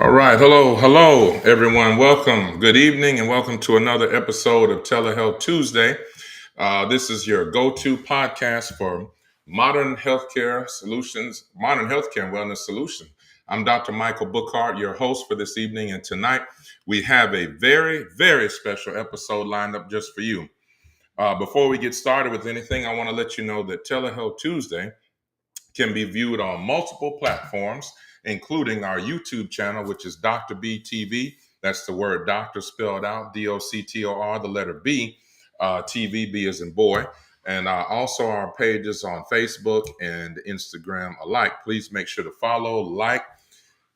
All right. Hello, everyone. Welcome. Good evening, and welcome to another episode of Telehealth Tuesday. This is your go to podcast for modern healthcare and wellness solution. I'm Dr. Michael Bookhardt, your host for this evening, and tonight we have a very, very special episode lined up just for you. Before we get started with anything, I want to let you know that Telehealth Tuesday can be viewed on multiple platforms, including our YouTube channel, which is Dr. B TV. That's the word doctor spelled out, DOCTOR, the letter B, TV, B as in boy. And also our pages on Facebook and Instagram alike. Please make sure to follow, like,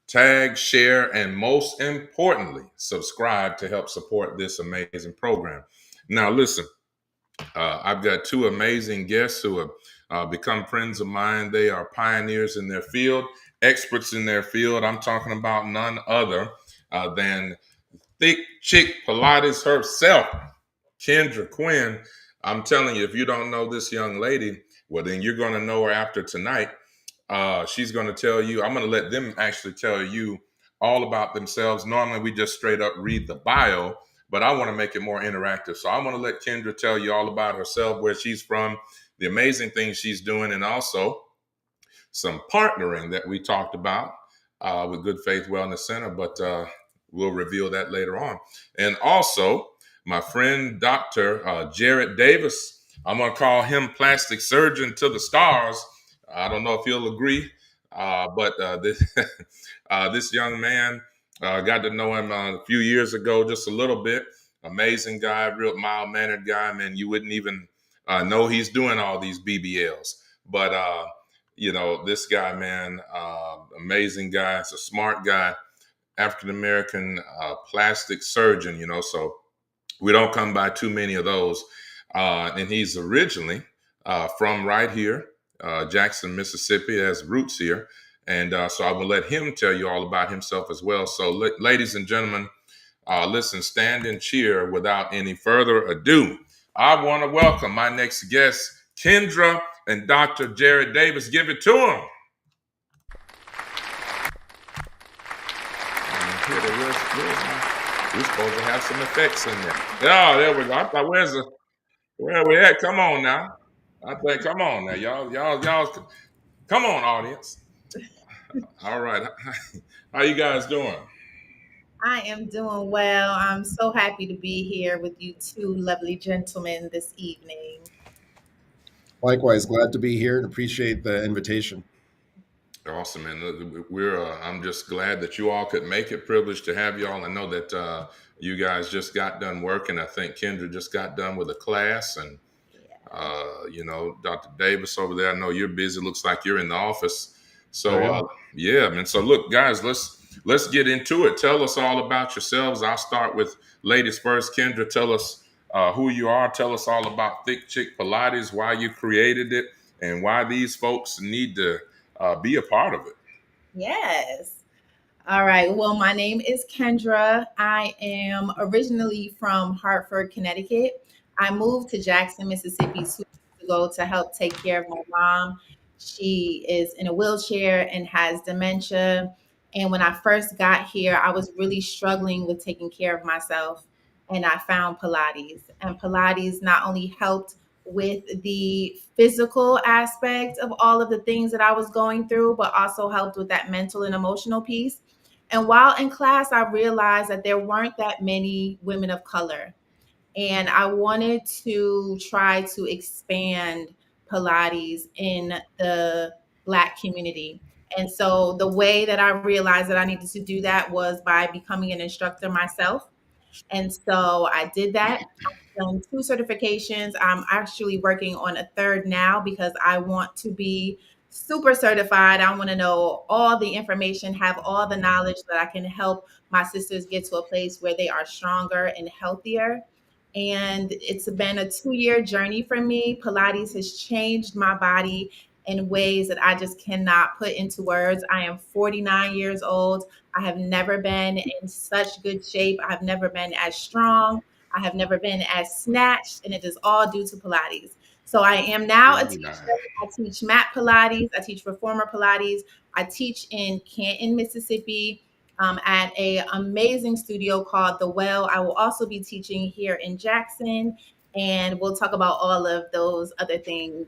tag, share, and most importantly, subscribe to help support this amazing program. Now, listen, I've got two amazing guests who have become friends of mine. They are pioneers in their field, experts in their field. I'm talking about none other than Thick Chick Pilates herself, Kendra Quinn. I'm telling you, if you don't know this young lady, well, then you're going to know her after tonight. She's going to tell you, I'm going to let them actually tell you all about themselves. Normally, we just straight up read the bio, but I want to make it more interactive. So I'm going to let Kendra tell you all about herself, where she's from, the amazing things she's doing, and also some partnering that we talked about with Good Faith Wellness Center, but we'll reveal that later on. And also, my friend, Dr. Jared Davis, I'm going to call him Plastic Surgeon to the Stars. I don't know if he'll agree, but this young man, got to know him a few years ago, just a little bit. Amazing guy, real mild-mannered guy, man. You wouldn't even know he's doing all these BBLs. But this guy, man, amazing guy. It's a smart guy, African American plastic surgeon. So we don't come by too many of those. And he's originally from right here, Jackson, Mississippi, has roots here. And so I will let him tell you all about himself as well. So, ladies and gentlemen, listen, stand and cheer without any further ado. I want to welcome my next guest, Kendra and Dr. Jared Davis. Give it to him. We're supposed to have some effects in there. Oh, there we go. I thought, where are we at? Come on now. I think, come on now, y'all, come on, audience. All right, how you guys doing? I am doing well. I'm so happy to be here with you two lovely gentlemen this evening. Likewise, glad to be here and appreciate the invitation. Awesome, and we're. I'm just glad that you all could make it. Privileged to have y'all. I know that you guys just got done working. I think Kendra just got done with a class, and Dr. Davis over there. I know you're busy. Looks like you're in the office. So yeah, man. So look, guys, let's get into it. Tell us all about yourselves. I'll start with ladies first. Kendra, tell us who you are. Tell us all about Thick Chick Pilates, why you created it, and why these folks need to be a part of it. Yes. All right. Well, my name is Kendra. I am originally from Hartford, Connecticut. I moved to Jackson, Mississippi 2 years ago to help take care of my mom. She is in a wheelchair and has dementia. And when I first got here, I was really struggling with taking care of myself. And I found Pilates. And Pilates not only helped with the physical aspect of all of the things that I was going through, but also helped with that mental and emotional piece. And while in class, I realized that there weren't that many women of color. And I wanted to try to expand Pilates in the Black community. And so the way that I realized that I needed to do that was by becoming an instructor myself. And so I did that. I've done two certifications. I'm actually working on a third now because I want to be super certified. I want to know all the information, have all the knowledge that I can help my sisters get to a place where they are stronger and healthier. And it's been a 2-year journey for me. Pilates has changed my body in ways that I just cannot put into words. I am 49 years old. I have never been in such good shape. I have never been as strong. I have never been as snatched, and it is all due to Pilates. So I am now a Very teacher. nice. I teach mat Pilates. I teach reformer Pilates. I teach in Canton, Mississippi. at a amazing studio called The Well. I will also be teaching here in Jackson, and we'll talk about all of those other things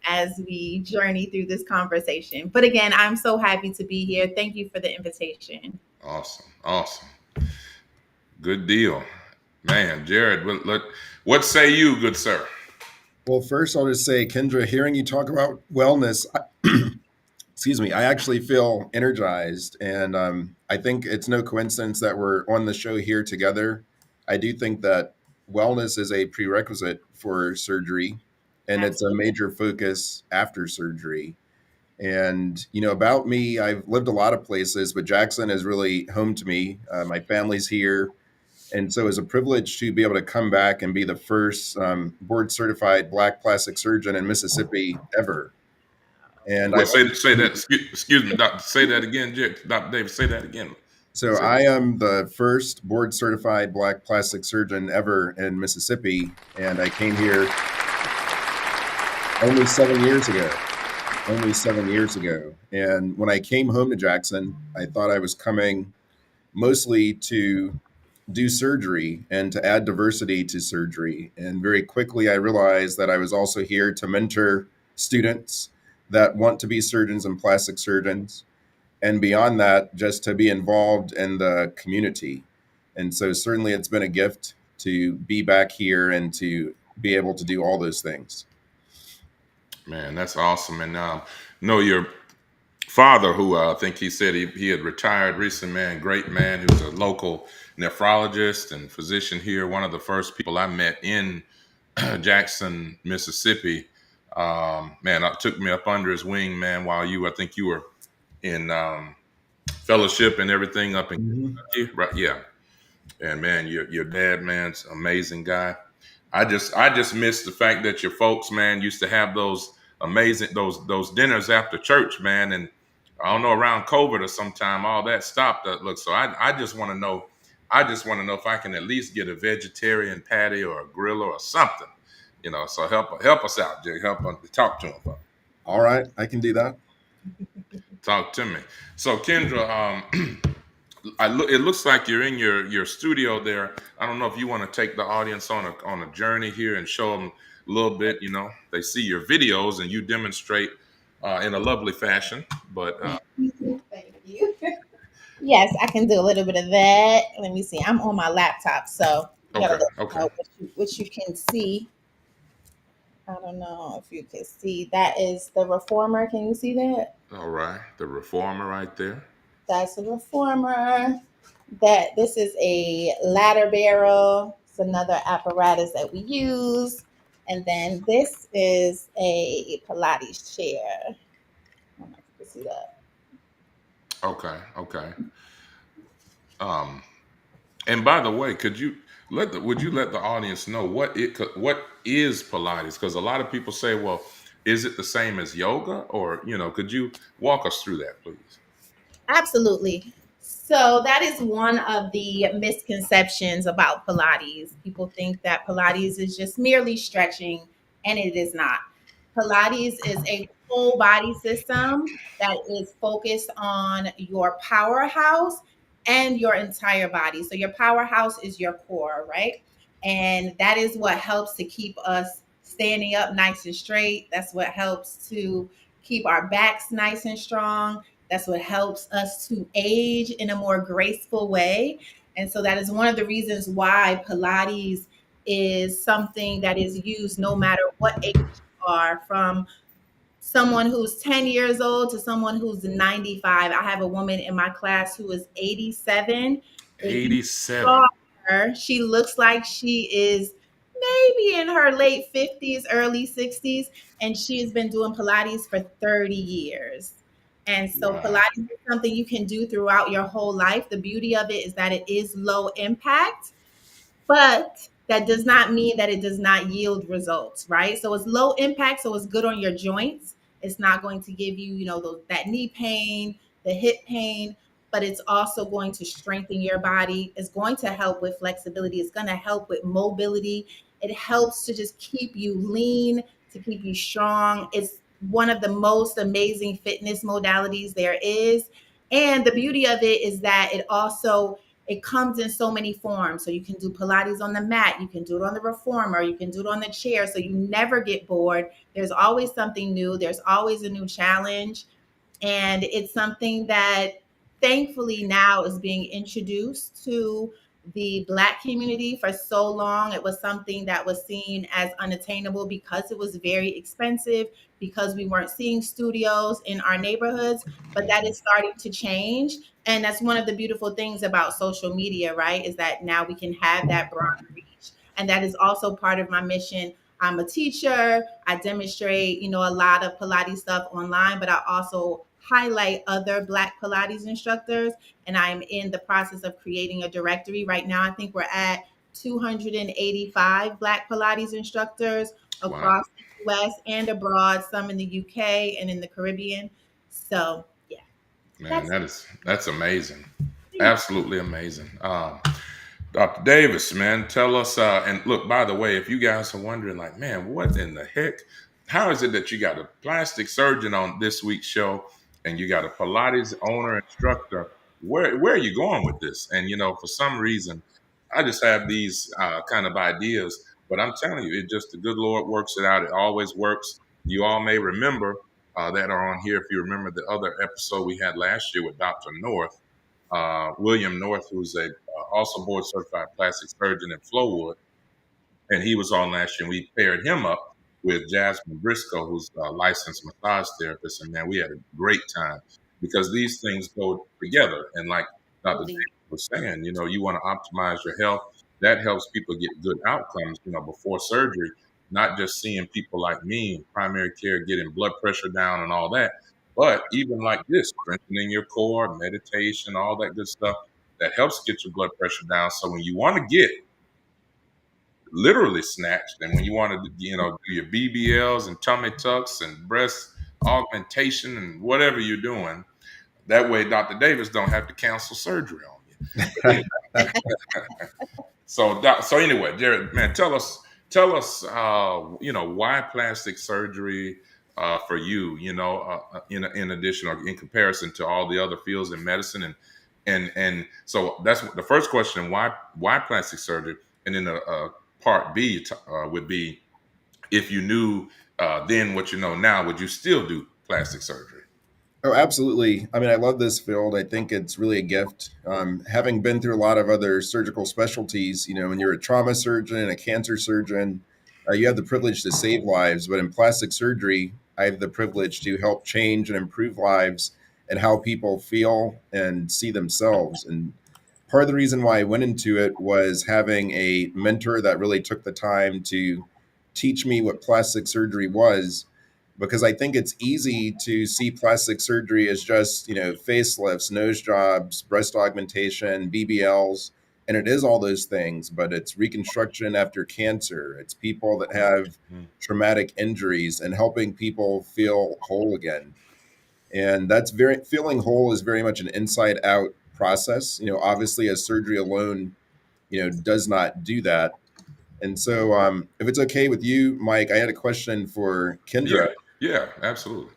as we journey through this conversation. But again, I'm so happy to be here. Thank you for the invitation. Awesome. Awesome. Good deal. Man, Jared, what say you, good sir? Well, first, I'll just say, Kendra, hearing you talk about wellness, excuse me, I actually feel energized. And I think it's no coincidence that we're on the show here together. I do think that wellness is a prerequisite for surgery, and it's a Absolutely. major focus after surgery. And, about me, I've lived a lot of places, but Jackson is really home to me. My family's here. And so it's a privilege to be able to come back and be the first board certified Black plastic surgeon in Mississippi ever. And Wait, say that. Excuse me, doctor. Say that again, Dr. Davis. Say that again. so Say I that. am the first board certified Black plastic surgeon ever in Mississippi. And I came here only 7 years ago. Only 7 years ago. And when I came home to Jackson, I thought I was coming mostly to do surgery and to add diversity to surgery. And very quickly, I realized that I was also here to mentor students that want to be surgeons and plastic surgeons. And beyond that, just to be involved in the community. And so, certainly, it's been a gift to be back here and to be able to do all those things. Man, that's awesome. And know your father, who I think he said he had retired recently, man, great man. He was a local nephrologist and physician here. One of the first people I met in Jackson, Mississippi. Man, took me up under his wing, man, while I think you were in fellowship and everything up in Mhm. Kentucky, right? Yeah. And man, your dad, man's amazing guy. I just miss the fact that your folks, man, used to have those amazing those dinners after church, man. And I don't know, around COVID or sometime all that stopped. Look, so I just want to know. I just want to know if I can at least get a vegetarian patty or a grill or something, So help us out, Jay. Help us talk to him. All right, I can do that. Talk to me. So Kendra, it looks like you're in your studio there. I don't know if you want to take the audience on a journey here and show them a little bit. They see your videos and you demonstrate in a lovely fashion. But Thank you. Yes, I can do a little bit of that. Let me see. I'm on my laptop, so you gotta okay, let me okay, know what you can see. I don't know if you can see. That is the reformer. Can you see that? all right. The reformer right there. That's the reformer. That this is a ladder barrel. It's another apparatus that we use. And then this is a Pilates chair. I don't know if you can see that. Okay, okay. Um, and by the way, would you let the audience know what is Pilates? Because a lot of people say, well, is it the same as yoga, or could you walk us through that, please? Absolutely. So that is one of the misconceptions about Pilates. People think that Pilates is just merely stretching, and it is not. Pilates is a whole body system that is focused on your powerhouse and your entire body. So your powerhouse is your core, right? And that is what helps to keep us standing up nice and straight. That's what helps to keep our backs nice and strong. That's what helps us to age in a more graceful way. And so that is one of the reasons why Pilates is something that is used no matter what age you are, from someone who's 10 years old to someone who's 95. I have a woman in my class who is 87. If you saw 87. her, she looks like she is maybe in her late 50s, early 60s, and she has been doing Pilates for 30 years. And so Wow. Pilates is something you can do throughout your whole life. The beauty of it is that it is low impact, but that does not mean that it does not yield results, right? So it's low impact, so it's good on your joints. It's not going to give you, that knee pain, the hip pain, but it's also going to strengthen your body. It's going to help with flexibility. It's going to help with mobility. It helps to just keep you lean, to keep you strong. It's one of the most amazing fitness modalities there is. And the beauty of it is that it comes in so many forms. So you can do Pilates on the mat, you can do it on the reformer, you can do it on the chair. So you never get bored. There's always something new. There's always a new challenge. And it's something that thankfully now is being introduced to the Black community. For so long it was something that was seen as unattainable because it was very expensive, because we weren't seeing studios in our neighborhoods. But that is starting to change, and that's one of the beautiful things about social media, right, is that now we can have that broad reach. And that is also part of my mission. I'm a teacher. I demonstrate, a lot of Pilates stuff online, but I also highlight other Black Pilates instructors. And I'm in the process of creating a directory right now. I think we're at 285 Black Pilates instructors Wow. across the US and abroad, some in the UK and in the Caribbean. So, yeah, Man, that's that's amazing. it. Absolutely amazing. Dr. Davis, man, tell us. And look, by the way, if you guys are wondering, like, man, what in the heck? How is it that you got a plastic surgeon on this week's show and you got a Pilates owner instructor? Where are you going with this? And for some reason, I just have these kind of ideas, but I'm telling you, it just the good Lord works it out. It always works. You all may remember that are on here. If you remember the other episode we had last year with Dr. North, William North, who's a also board certified plastic surgeon in Flowood, and he was on last year. And we paired him up with Jasmine Briscoe, who's a licensed massage therapist, and man, we had a great time because these things go together. And like Dr. Davis was saying, you want to optimize your health. That helps people get good outcomes, before surgery. Not just seeing people like me in primary care getting blood pressure down and all that, but even like this, strengthening your core, meditation, all that good stuff that helps get your blood pressure down. So when you want to get literally snatched, and when you want to, do your BBLs and tummy tucks and breast augmentation and whatever you're doing, that way Dr. Davis don't have to cancel surgery on you. But anyway, so anyway, Jared, man, tell us, why plastic surgery for you, in addition or in comparison to all the other fields in medicine, and so that's the first question: why plastic surgery? And then the part B would be, if you knew then what you know now, would you still do plastic surgery? Oh, absolutely. I mean, I love this field. I think it's really a gift. Having been through a lot of other surgical specialties, when you're a trauma surgeon and a cancer surgeon, you have the privilege to save lives. But in plastic surgery, I have the privilege to help change and improve lives and how people feel and see themselves. And part of the reason why I went into it was having a mentor that really took the time to teach me what plastic surgery was, because I think it's easy to see plastic surgery as just, facelifts, nose jobs, breast augmentation, BBLs, and it is all those things, but it's reconstruction after cancer. It's people that have Mm. traumatic injuries and helping people feel whole again. And feeling whole is very much an inside out process. Obviously a surgery alone, does not do that. And so, if it's okay with you, Mike, I had a question for Yeah, Kendra. yeah, absolutely.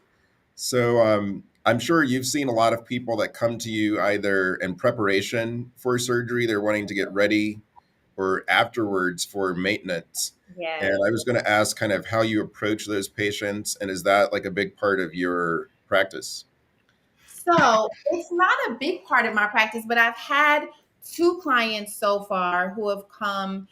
So I'm sure you've seen a lot of people that come to you either in preparation for surgery, they're wanting to get ready, or afterwards for maintenance. And Yes. I was going to ask kind of how you approach those patients, and is that like a big part of your practice? So it's not a big part of my practice, but I've had two clients so far who have come,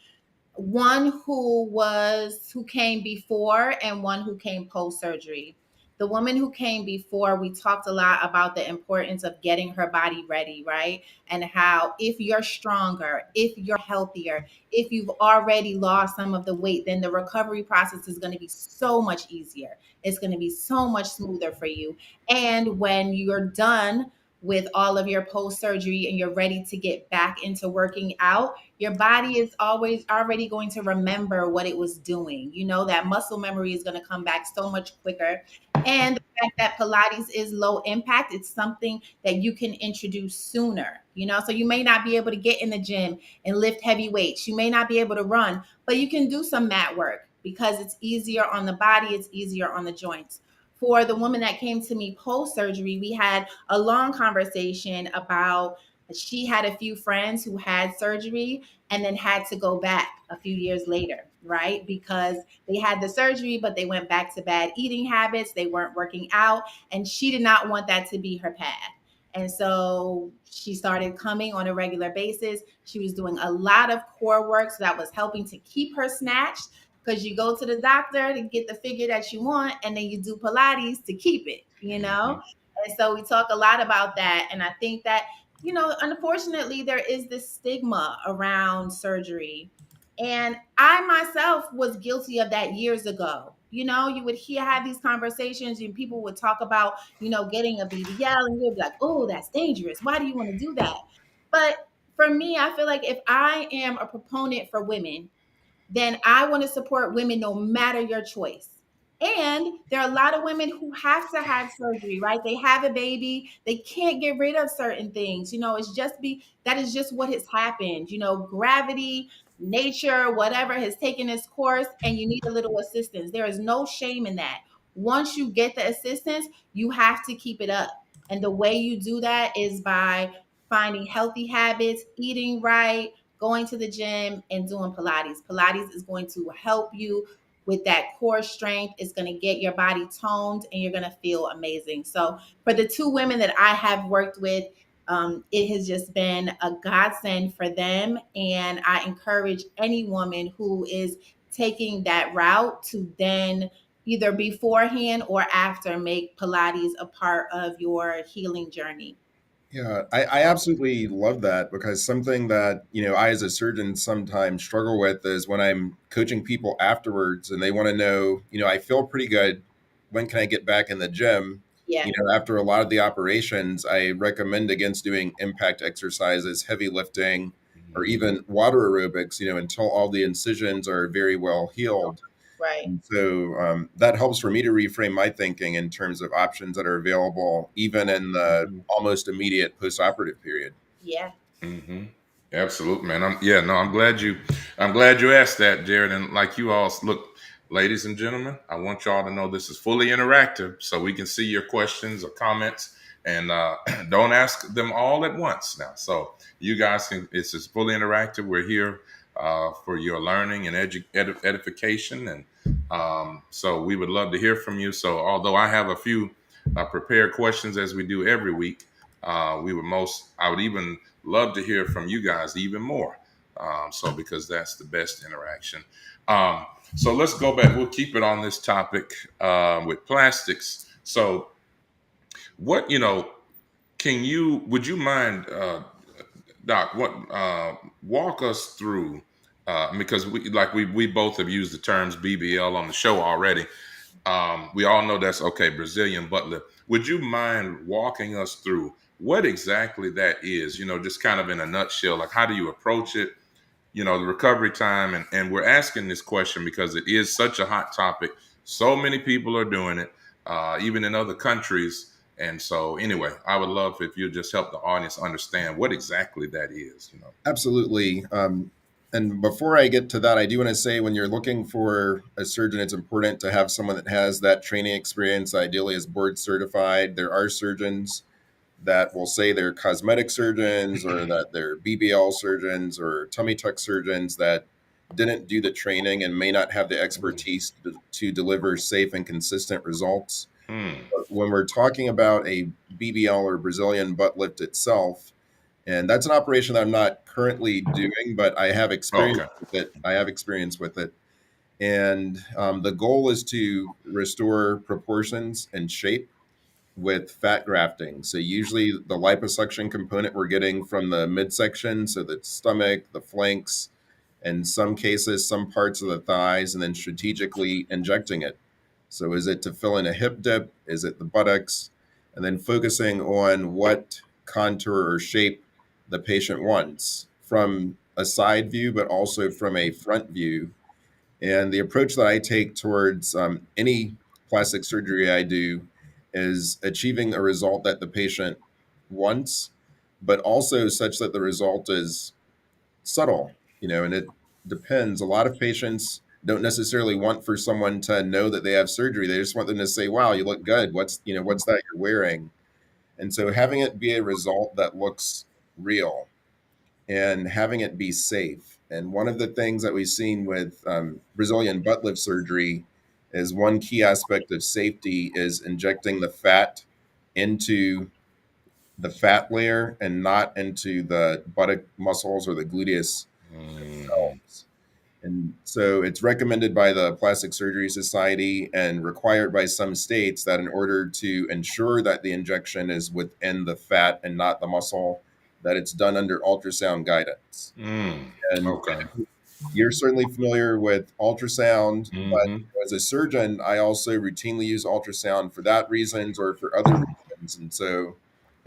one who came before and one who came post surgery. The woman who came before, we talked a lot about the importance of getting her body ready, right? And how if you're stronger, if you're healthier, if you've already lost some of the weight, then the recovery process is going to be so much easier. It's going to be so much smoother for you. And when you're done with all of your post surgery and you're ready to get back into working out, your body is always already going to remember what it was doing. That muscle memory is going to come back so much quicker. And the fact that Pilates is low impact, it's something that you can introduce sooner. So you may not be able to get in the gym and lift heavy weights. You may not be able to run, but you can do some mat work because it's easier on the body, it's easier on the joints. For the woman that came to me post surgery, we had a long conversation about she had a few friends who had surgery and then had to go back a few years later, right? Because they had the surgery, but they went back to bad eating habits, they weren't working out, and she did not want that to be her path. And so she started coming on a regular basis. She was doing a lot of core work, so that was helping to keep her snatched, because you go to the doctor to get the figure that you want, and then you do Pilates to keep it, you know? Mhm. And so we talk a lot about that. And I think that, unfortunately, there is this stigma around surgery. And I myself was guilty of that years ago. You would have these conversations and people would talk about, getting a BBL, and you'd be like, oh, that's dangerous. Why do you want to do that? But for me, I feel like if I am a proponent for women, then I want to support women no matter your choice. And there are a lot of women who have to have surgery, right? They have a baby, they can't get rid of certain things. That is just what has happened. Gravity, nature, whatever has taken its course, and you need a little assistance. There is no shame in that. Once you get the assistance, you have to keep it up. And the way you do that is by finding healthy habits, eating right, going to the gym, and doing Pilates. Pilates is going to help you with that core strength. It's going to get your body toned and you're going to feel amazing. So, for the two women that I have worked with, it has just been a godsend for them. And I encourage any woman who is taking that route to then either beforehand or after make Pilates a part of your healing journey. Yeah, I absolutely love that, because something that, I as a surgeon sometimes struggle with is when I'm coaching people afterwards and they want to know, I feel pretty good. When can I get back in the gym? Yeah. After a lot of the operations, I recommend against doing impact exercises, heavy lifting, or Mhm. even water aerobics, until all the incisions are very well healed. Right. And so that helps for me to reframe my thinking in terms of options that are available, even in the Mhm. almost immediate post-operative period. Yeah. Hmm. Absolutely, man. I'm glad you asked that, Jared. And like you all look, ladies and gentlemen, I want y'all to know this is fully interactive, so we can see your questions or comments, and don't ask them all at once now. So you guys can. It's just fully interactive. We're here for your learning and edification, and so we would love to hear from you. So although I have a few prepared questions as we do every week, I would even love to hear from you guys even more. So because that's the best interaction. So let's go back. We'll keep it on this topic with plastics. So what would you mind, Doc? What walk us through? Because we both have used the terms BBL on the show already. We all know that's okay, Brazilian butt lift. Would you mind walking us through what exactly that is? Just kind of in a nutshell, like how do you approach it? The recovery time, and we're asking this question because it is such a hot topic. So many people are doing it, even in other countries. And so, anyway, I would love if you just help the audience understand what exactly that is. Absolutely. And before I get to that, I do want to say when you're looking for a surgeon, it's important to have someone that has that training experience, ideally is board certified. There are surgeons that will say they're cosmetic surgeons or that they're BBL surgeons or tummy tuck surgeons that didn't do the training and may not have the expertise to deliver safe and consistent results. Hmm. But when we're talking about a BBL or Brazilian butt lift itself, and that's an operation that I'm not currently doing, but I have experience Okay. with it. I have experience with it. And the goal is to restore proportions and shape with fat grafting. So usually the liposuction component we're getting from the midsection, so the stomach, the flanks, in some cases, some parts of the thighs, and then strategically injecting it. So is it to fill in a hip dip? Is it the buttocks? And then focusing on what contour or shape the patient wants from a side view, but also from a front view. And the approach that I take towards any plastic surgery I do is achieving a result that the patient wants, but also such that the result is subtle, and it depends. A lot of patients don't necessarily want for someone to know that they have surgery. They just want them to say, "Wow, you look good. What's that you're wearing?" And so having it be a result that looks real and having it be safe. And one of the things that we've seen with Brazilian butt lift surgery is one key aspect of safety is injecting the fat into the fat layer and not into the buttock muscles or the gluteus Hmm. themselves. And so it's recommended by the Plastic Surgery Society and required by some states that in order to ensure that the injection is within the fat and not the muscle, that it's done under ultrasound guidance. Mm. And Okay. you're certainly familiar with ultrasound, but Hmm. as a surgeon, I also routinely use ultrasound for that reasons or for other reasons. And so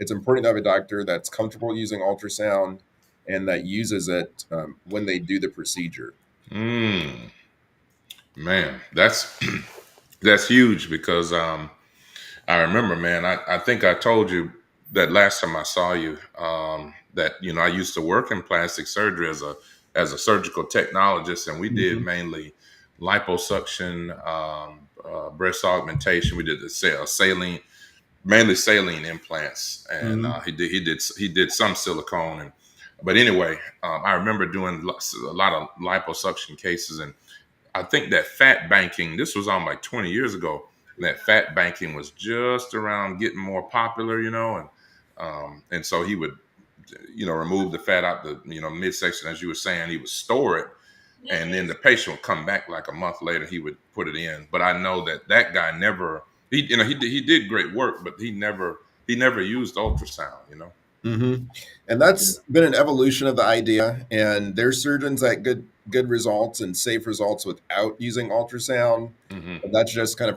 it's important to have a doctor that's comfortable using ultrasound and that uses it when they do the procedure. Mm. Man, that's that's huge because I remember, man, I think I told you that last time I saw you, that, I used to work in plastic surgery as a surgical technologist, and we did Mhm. mainly liposuction, breast augmentation. We did the saline, mainly saline implants, and Mhm. he did some silicone, but anyway, I remember doing a lot of liposuction cases, and I think that fat banking, this was on like 20 years ago, that fat banking was just around getting more popular, and so he would, remove the fat out the, midsection, as you were saying, he would store it, and then the patient would come back like a month later, he would put it in. But I know that guy never, he did great work, but he never used ultrasound. Mhm. And that's been an evolution of the idea. And there's surgeons that good results and safe results without using ultrasound. Hmm. But that's just kind of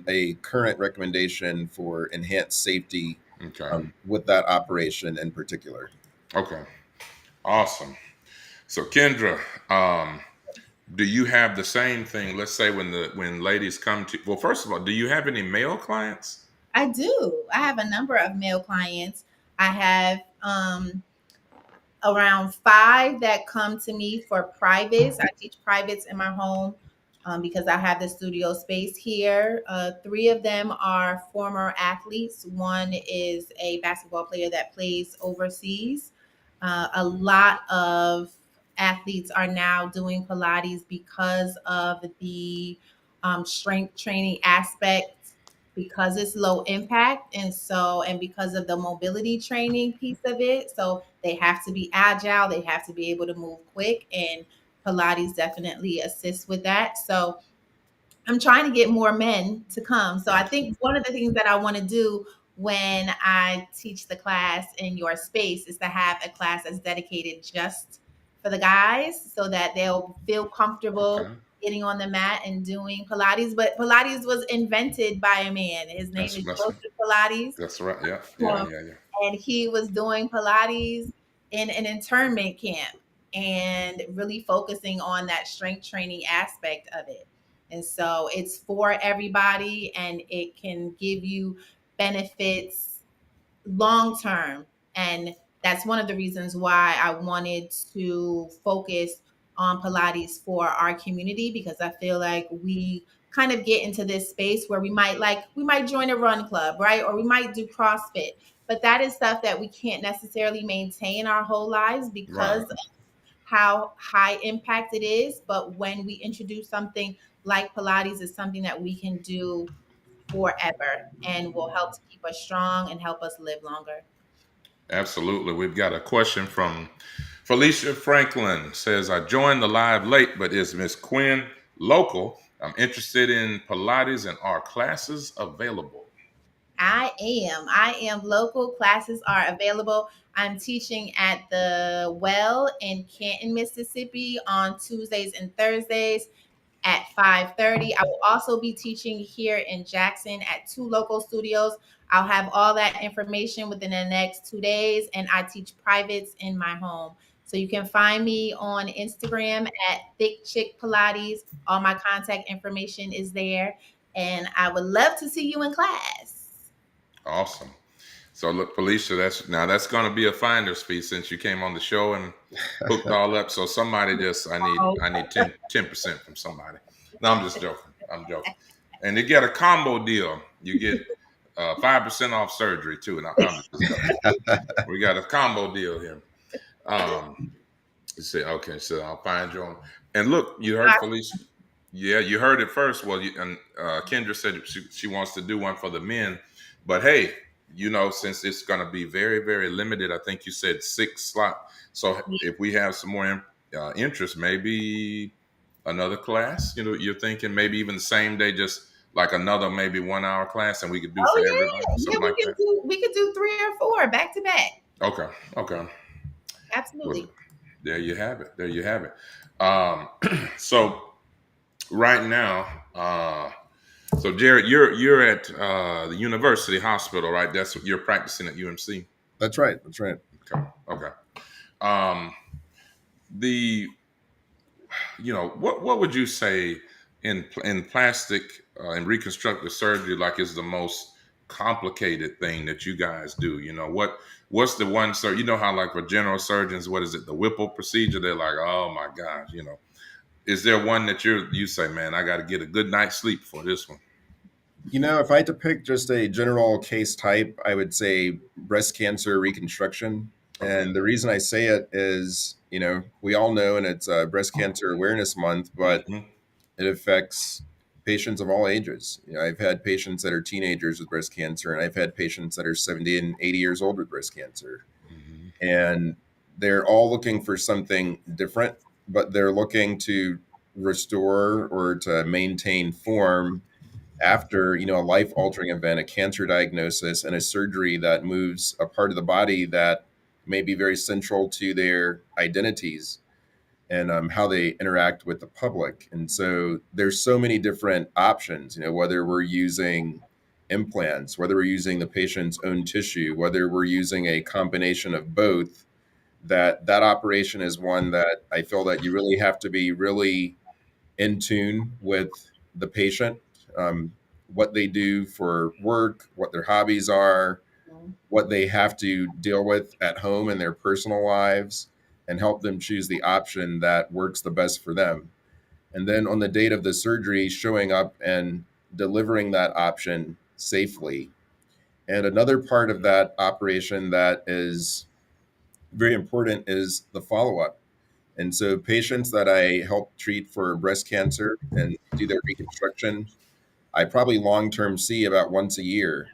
a current recommendation for enhanced safety Okay. with that operation in particular. Okay. Awesome. So Kendra, um, do you have the same thing? Let's say when ladies come to, well, first of all, do you have any male clients? I do. I have a number of male clients. I have around 5 that come to me for privates. I teach privates in my home because I have the studio space here. 3 of them are former athletes. One is a basketball player that plays overseas. A lot of athletes are now doing Pilates because of the strength training aspect, because it's low impact, and because of the mobility training piece of it. So they have to be agile, they have to be able to move quick, and Pilates definitely assists with that. So I'm trying to get more men to come. So I think one of the things that I want to do when I teach the class in your space is to have a class that's dedicated just for the guys so that they'll feel comfortable Okay. getting on the mat and doing Pilates. But Pilates was invented by a man. His name That's is that's Joseph Pilates. that's right. Yeah. Yeah. Yeah. Yeah. And he was doing Pilates in an internment camp and really focusing on that strength training aspect of it. And so it's for everybody and it can give you benefits long term. And that's one of the reasons why I wanted to focus on Pilates for our community, because I feel like we kind of get into this space where we might join a run club, right? Or we might do CrossFit. But that is stuff that we can't necessarily maintain our whole lives because Right. of how high impact it is. But when we introduce something like Pilates, it's something that we can do forever and will help to keep us strong and help us live longer. Absolutely. We've got a question from Felicia Franklin. Says, I joined the live late, but is Miss Quinn local? I'm interested in Pilates and are classes available? I am local. Classes are available. I'm teaching at the Well in Canton, Mississippi on Tuesdays and Thursdays at 5:30. I will also be teaching here in Jackson at 2 local studios. I'll have all that information within the next 2 days, and I teach privates in my home. So you can find me on Instagram at Thick Chick Pilates. All my contact information is there, and I would love to see you in class. Awesome. So look, Felicia, that's going to be a finder's fee since you came on the show and hooked all up. So somebody just I need 10% from somebody. No, I'm just joking. I'm joking. And you get a combo deal. You get 5% off surgery too. And I'm just joking. We got a combo deal here. Um, you say okay, so I'll find you on. And look, you heard Felicia. Yeah, you heard it first. Well, and Kendra said she wants to do one for the men, but hey, since it's going to be very, very limited, I think you said 6 slot. So if we have some more interest, maybe another class. You're thinking maybe even the same day, just like another maybe 1 hour class, and we could do Oh for everybody, yeah, yeah. something like that. We could do 3 or 4 back to back. Okay, okay. Well, Absolutely. there you have it. There you have it. So right now, so Jared, you're at the University Hospital, right? That's what you're practicing at UMC. That's right. That's right. Okay. Okay. Um, the what would you say in plastic and reconstructive surgery like is the most complicated thing that you guys do? What's the one, sir? You know how like for general surgeons, what is it, the Whipple procedure? They're like, oh my gosh, Is there one that you say, man, I got to get a good night's sleep for this one? If I had to pick just a general case type, I would say breast cancer reconstruction. Okay. And the reason I say it is, we all know, and it's Breast Cancer Awareness Month, but Hmm. it affects patients of all ages. I've had patients that are teenagers with breast cancer, and I've had patients that are 70 and 80 years old with breast cancer. Hmm. And they're all looking for something different, but they're looking to restore or to maintain form after a life-altering event, a cancer diagnosis, and a surgery that moves a part of the body that may be very central to their identities and how they interact with the public. And so there's so many different options, whether we're using implants, whether we're using the patient's own tissue, whether we're using a combination of both, that operation is one that I feel that you really have to be really in tune with the patient, um, what they do for work, what their hobbies are, what they have to deal with at home in their personal lives, and help them choose the option that works the best for them. And then on the date of the surgery, showing up and delivering that option safely. And another part of that operation that is very important is the follow up. And so, patients that I help treat for breast cancer and do their reconstruction, I probably long term see about once a year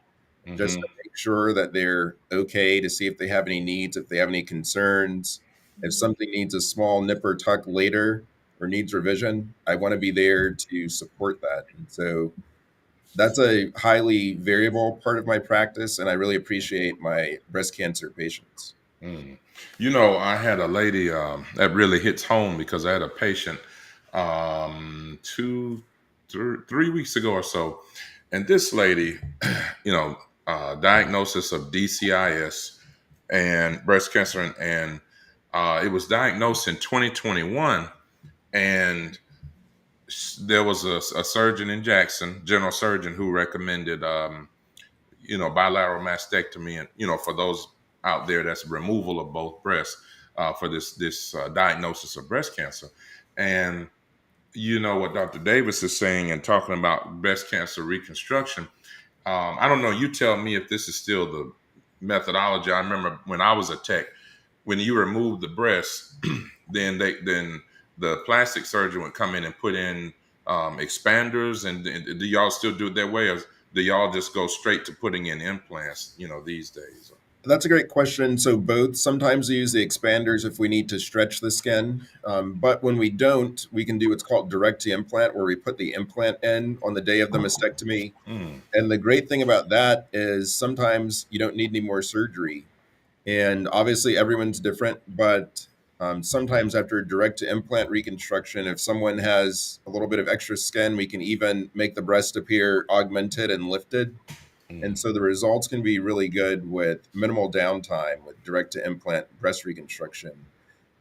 just Hmm. to make sure that they're okay, to see if they have any needs, if they have any concerns. If something needs a small nip or tuck later or needs revision, I want to be there to support that. And so that's a highly variable part of my practice, and I really appreciate my breast cancer patients. Mm. I had a lady that really hits home because I had a patient 3 weeks ago or so, and this lady, diagnosis of DCIS and breast cancer, and it was diagnosed in 2021, and there was a surgeon in Jackson, general surgeon, who recommended bilateral mastectomy, and for those out there, that's removal of both breasts for this diagnosis of breast cancer. And what Dr. Davis is saying and talking about breast cancer reconstruction. I don't know. You tell me if this is still the methodology. I remember when I was a tech, when you remove the breast, then the plastic surgeon would come in and put in expanders. And do y'all still do it that way, or do y'all just go straight to putting in implants? These days. That's a great question. So both. Sometimes we use the expanders if we need to stretch the skin, but when we don't, we can do what's called direct to implant, where we put the implant in on the day of the mastectomy. Mm. And the great thing about that is sometimes you don't need any more surgery. And obviously, everyone's different, but sometimes after direct to implant reconstruction, if someone has a little bit of extra skin, we can even make the breast appear augmented and lifted. And Mm. so the results can be really good with minimal downtime with direct to implant breast reconstruction.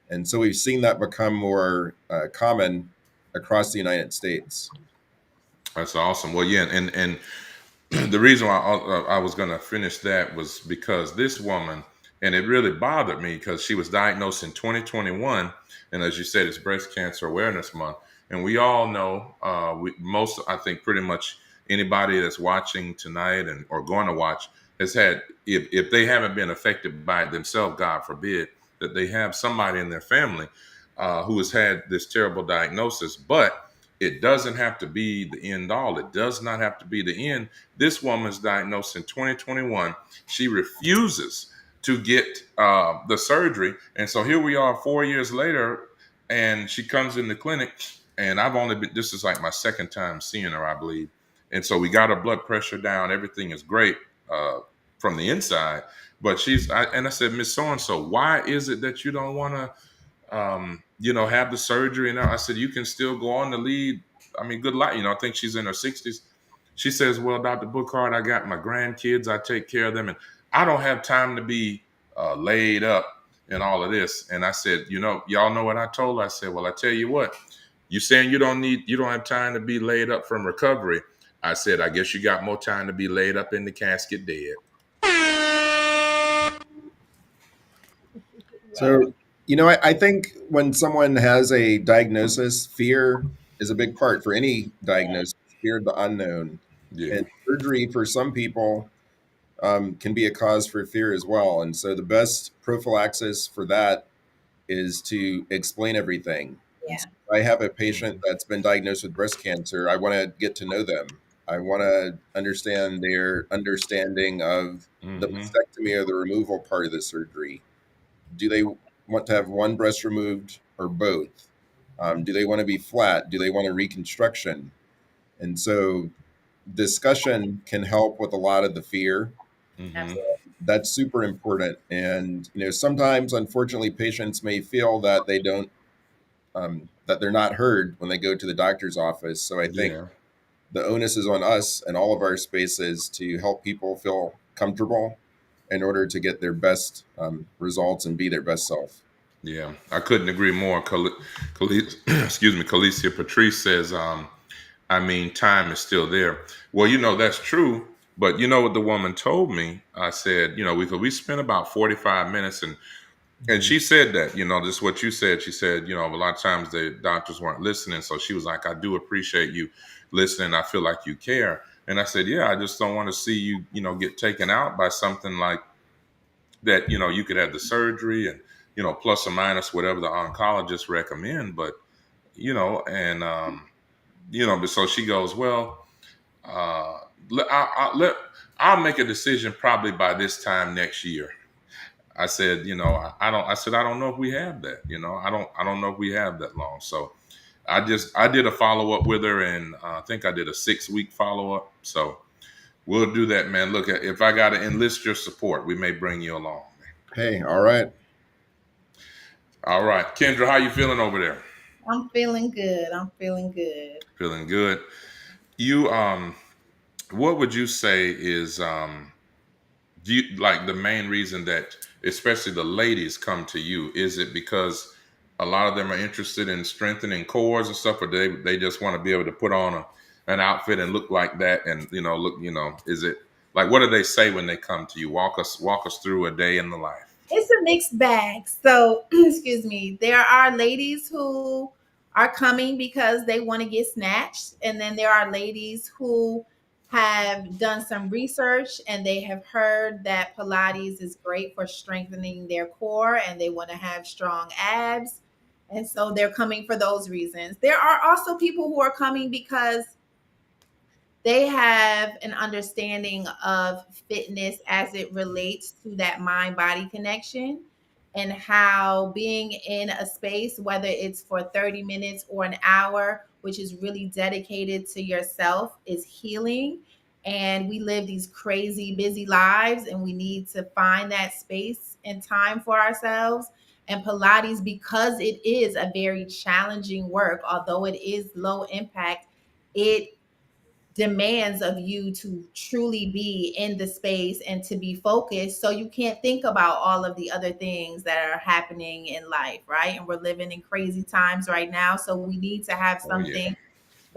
And so we've seen that become more common across the United States. That's awesome. Well, yeah, and the reason why I was going to finish that was because this woman, and it really bothered me because she was diagnosed in 2021, and as you said, it's Breast Cancer Awareness Month, and we all know, most, I think, pretty much anybody that's watching tonight and or going to watch has had, if they haven't been affected by it themselves, God forbid, that they have somebody in their family who has had this terrible diagnosis, but it doesn't have to be the end all. It does not have to be the end. This woman's diagnosed in 2021. She refuses to get the surgery. And so here we are 4 years later, and she comes in the clinic. And I've only been, this is like my second time seeing her, I believe. And so we got her blood pressure down. Everything is great from the inside. But and I said, Miss So and so, why is it that you don't want to have the surgery? And I said, you can still go on to lead. I mean, good luck. I think she's in her 60s. She says, well, Dr. Bookhardt, I got my grandkids. I take care of them. And I don't have time to be laid up and all of this. And I said, y'all know what I told her? I said, well, I tell you what, you saying you don't have time to be laid up from recovery. I said, I guess you got more time to be laid up in the casket dead. So, I think when someone has a diagnosis, fear is a big part for any diagnosis, fear of the unknown. Yeah. And surgery for some people can be a cause for fear as well. And so the best prophylaxis for that is to explain everything. And Yeah. so if I have a patient that's been diagnosed with breast cancer, I want to get to know them. I want to understand their understanding of the Mm-hmm. mastectomy or the removal part of the surgery. Do they want to have one breast removed or both? Do they want to be flat? Do they want a reconstruction? And so discussion can help with a lot of the fear. Mm-hmm. Absolutely. That's super important. And sometimes, unfortunately, patients may feel that they don't that they're not heard when they go to the doctor's office. So I think Yeah. the onus is on us and all of our spaces to help people feel comfortable in order to get their best results and be their best self. Yeah, I couldn't agree more. Excuse me, Calicia Patrice says, I mean, time is still there. Well, that's true. But you know what the woman told me? I said, we spent about 45 minutes, and she said that, this is what you said. She said, a lot of times the doctors weren't listening. So she was like, I do appreciate you listening. I feel like you care. And I said, yeah, I just don't want to see you, get taken out by something like that. You could have the surgery and, plus or minus whatever the oncologist recommend. But, and, but so she goes, well, uh, I'll make a decision probably by this time next year. I said, I don't. I said, I don't know if we have that. I don't know if we have that long. So I did a follow up with her, and I think I did a 6-week follow up. So we'll do that, man. Look, if I got to enlist your support, we may bring you along. Hey, all right. All right, Kendra, how you feeling over there? I'm feeling good. I'm feeling good. Feeling good. You what would you say is do you like the main reason that especially the ladies come to you? Is it because a lot of them are interested in strengthening cores and stuff, or they just want to be able to put on an outfit and look like that, and is it like, what do they say when they come to you? Walk us through a day in the life. It's a mixed bag. So, excuse me, there are ladies who are coming because they want to get snatched. And then there are ladies who have done some research and they have heard that Pilates is great for strengthening their core and they want to have strong abs. And so they're coming for those reasons. There are also people who are coming because they have an understanding of fitness as it relates to that mind body connection and how being in a space, whether it's for 30 minutes or an hour, which is really dedicated to yourself, is healing. And we live these crazy busy lives and we need to find that space and time for ourselves. And Pilates, because it is a very challenging work, although it is low impact, it demands of you to truly be in the space and to be focused so you can't think about all of the other things that are happening in life, right? And we're living in crazy times right now, so we need to have Oh yeah. something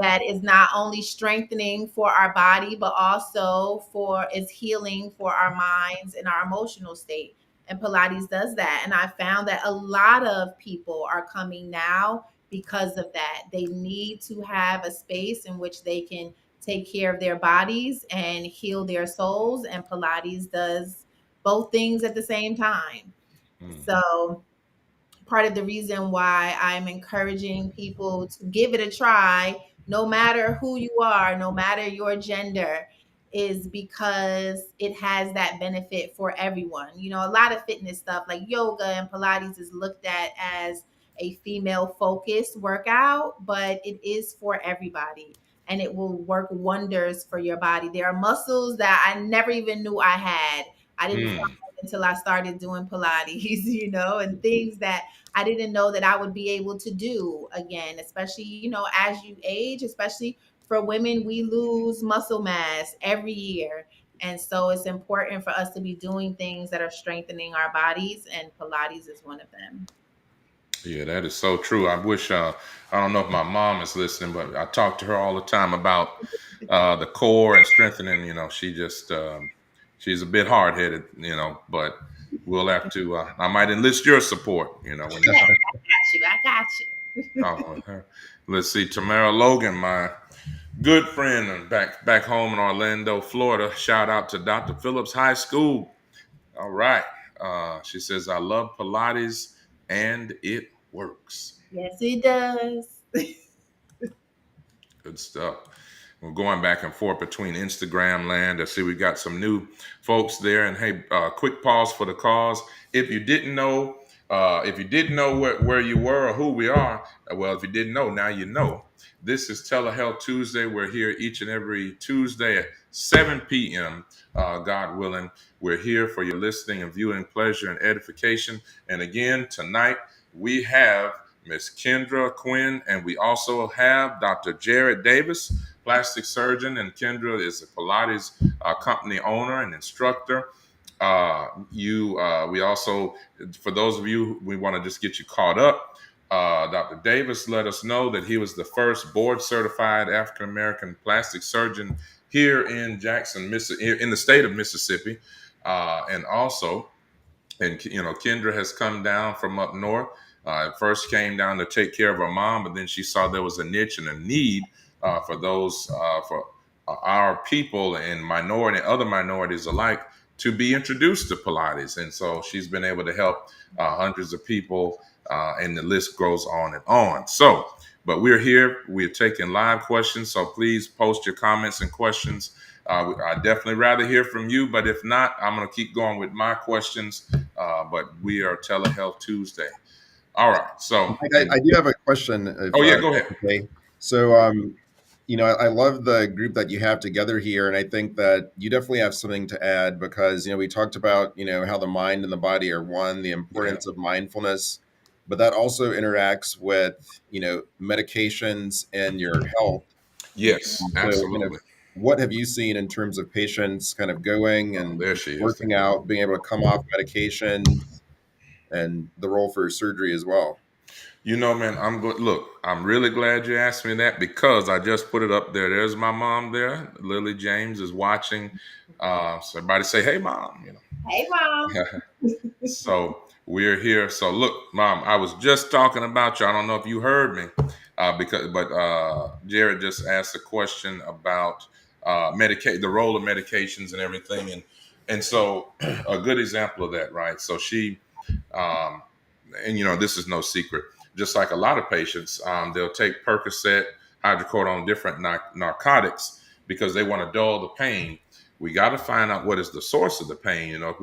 that is not only strengthening for our body, but also for is healing for our minds and our emotional state. And Pilates does that. And I found that a lot of people are coming now because of that. They need to have a space in which they can take care of their bodies and heal their souls. And Pilates does both things at the same time. Mm. So part of the reason why I'm encouraging people to give it a try, no matter who you are, no matter your gender, is because it has that benefit for everyone. You know, a lot of fitness stuff like yoga and Pilates is looked at as a female focused workout, but it is for everybody and it will work wonders for your body. There are muscles that I never even knew I had. I didn't find Mm. until I started doing Pilates, you know, and things that I didn't know that I would be able to do again, especially, you know, as you age, especially for women, we lose muscle mass every year. And so it's important for us to be doing things that are strengthening our bodies, and Pilates is one of them. Yeah, that is so true. I wish, I don't know if my mom is listening, but I talk to her all the time about the core and strengthening. You know, she's a bit hard headed, you know, but we'll have to, I might enlist your support, you know, when Yeah, it comes I got you. I got to you. talking with her. Let's see, Tamara Logan, my good friend, and back home in Orlando, Florida. Shout out to Dr. Phillips High School. All right. She says, I love Pilates and it works. Yes, it does. Good stuff. We're going back and forth between Instagram land. I see we got some new folks there. And hey, quick pause for the cause. If you didn't know where you were or who we are, well, if you didn't know, now you know. This is Telehealth Tuesday. We're here each and every Tuesday at 7 p.m. God willing. We're here for your listening and viewing pleasure and edification. And again, tonight we have Miss Kendra Quinn, and we also have Dr. Jared Davis, plastic surgeon, and Kendra is a Pilates company owner and instructor. We also, for those of you, we want to just get you caught up. Dr. Davis let us know that he was the first board certified African American plastic surgeon here in Jackson, Mississippi, in the state of Mississippi, and also. And you know, Kendra has come down from up north. First came down to take care of her mom, but then she saw there was a niche and a need for those for our people and other minorities alike to be introduced to Pilates. And so she's been able to help hundreds of people, and the list goes on and on. So, but we're here. We're taking live questions, so please post your comments and questions. I'd definitely rather hear from you, but if not, I'm going to keep going with my questions. But we are Telehealth Tuesday. All right. So, I do have a question. oh yeah, go ahead. Okay. So, you know, I love the group that you have together here, and I think that you definitely have something to add because, you know, we talked about, you know, how the mind and the body are one, the importance of mindfulness, but that also interacts with, you know, medications and your health. Yes, So, you know, absolutely. what have you seen in terms of patients kind of going Oh, and there she is. working out, being able to come off medication, and the role for surgery as well? You know, man, I'm good. Look, I'm really glad you asked me that because I just put it up there. There's my mom there. Lily James is watching. So everybody say, "Hey, mom." You Hey, mom. know. So we're here. So look, mom, I was just talking about you. I don't know if you heard me, but Jared just asked a question about the role of medications and everything, and so a good example of that, right? So she, um, and you know, this is no secret. Just like a lot of patients, they'll take Percocet, hydrocodone, different narcotics because they want to dull the pain. We got to find out what is the source of the pain. You know, if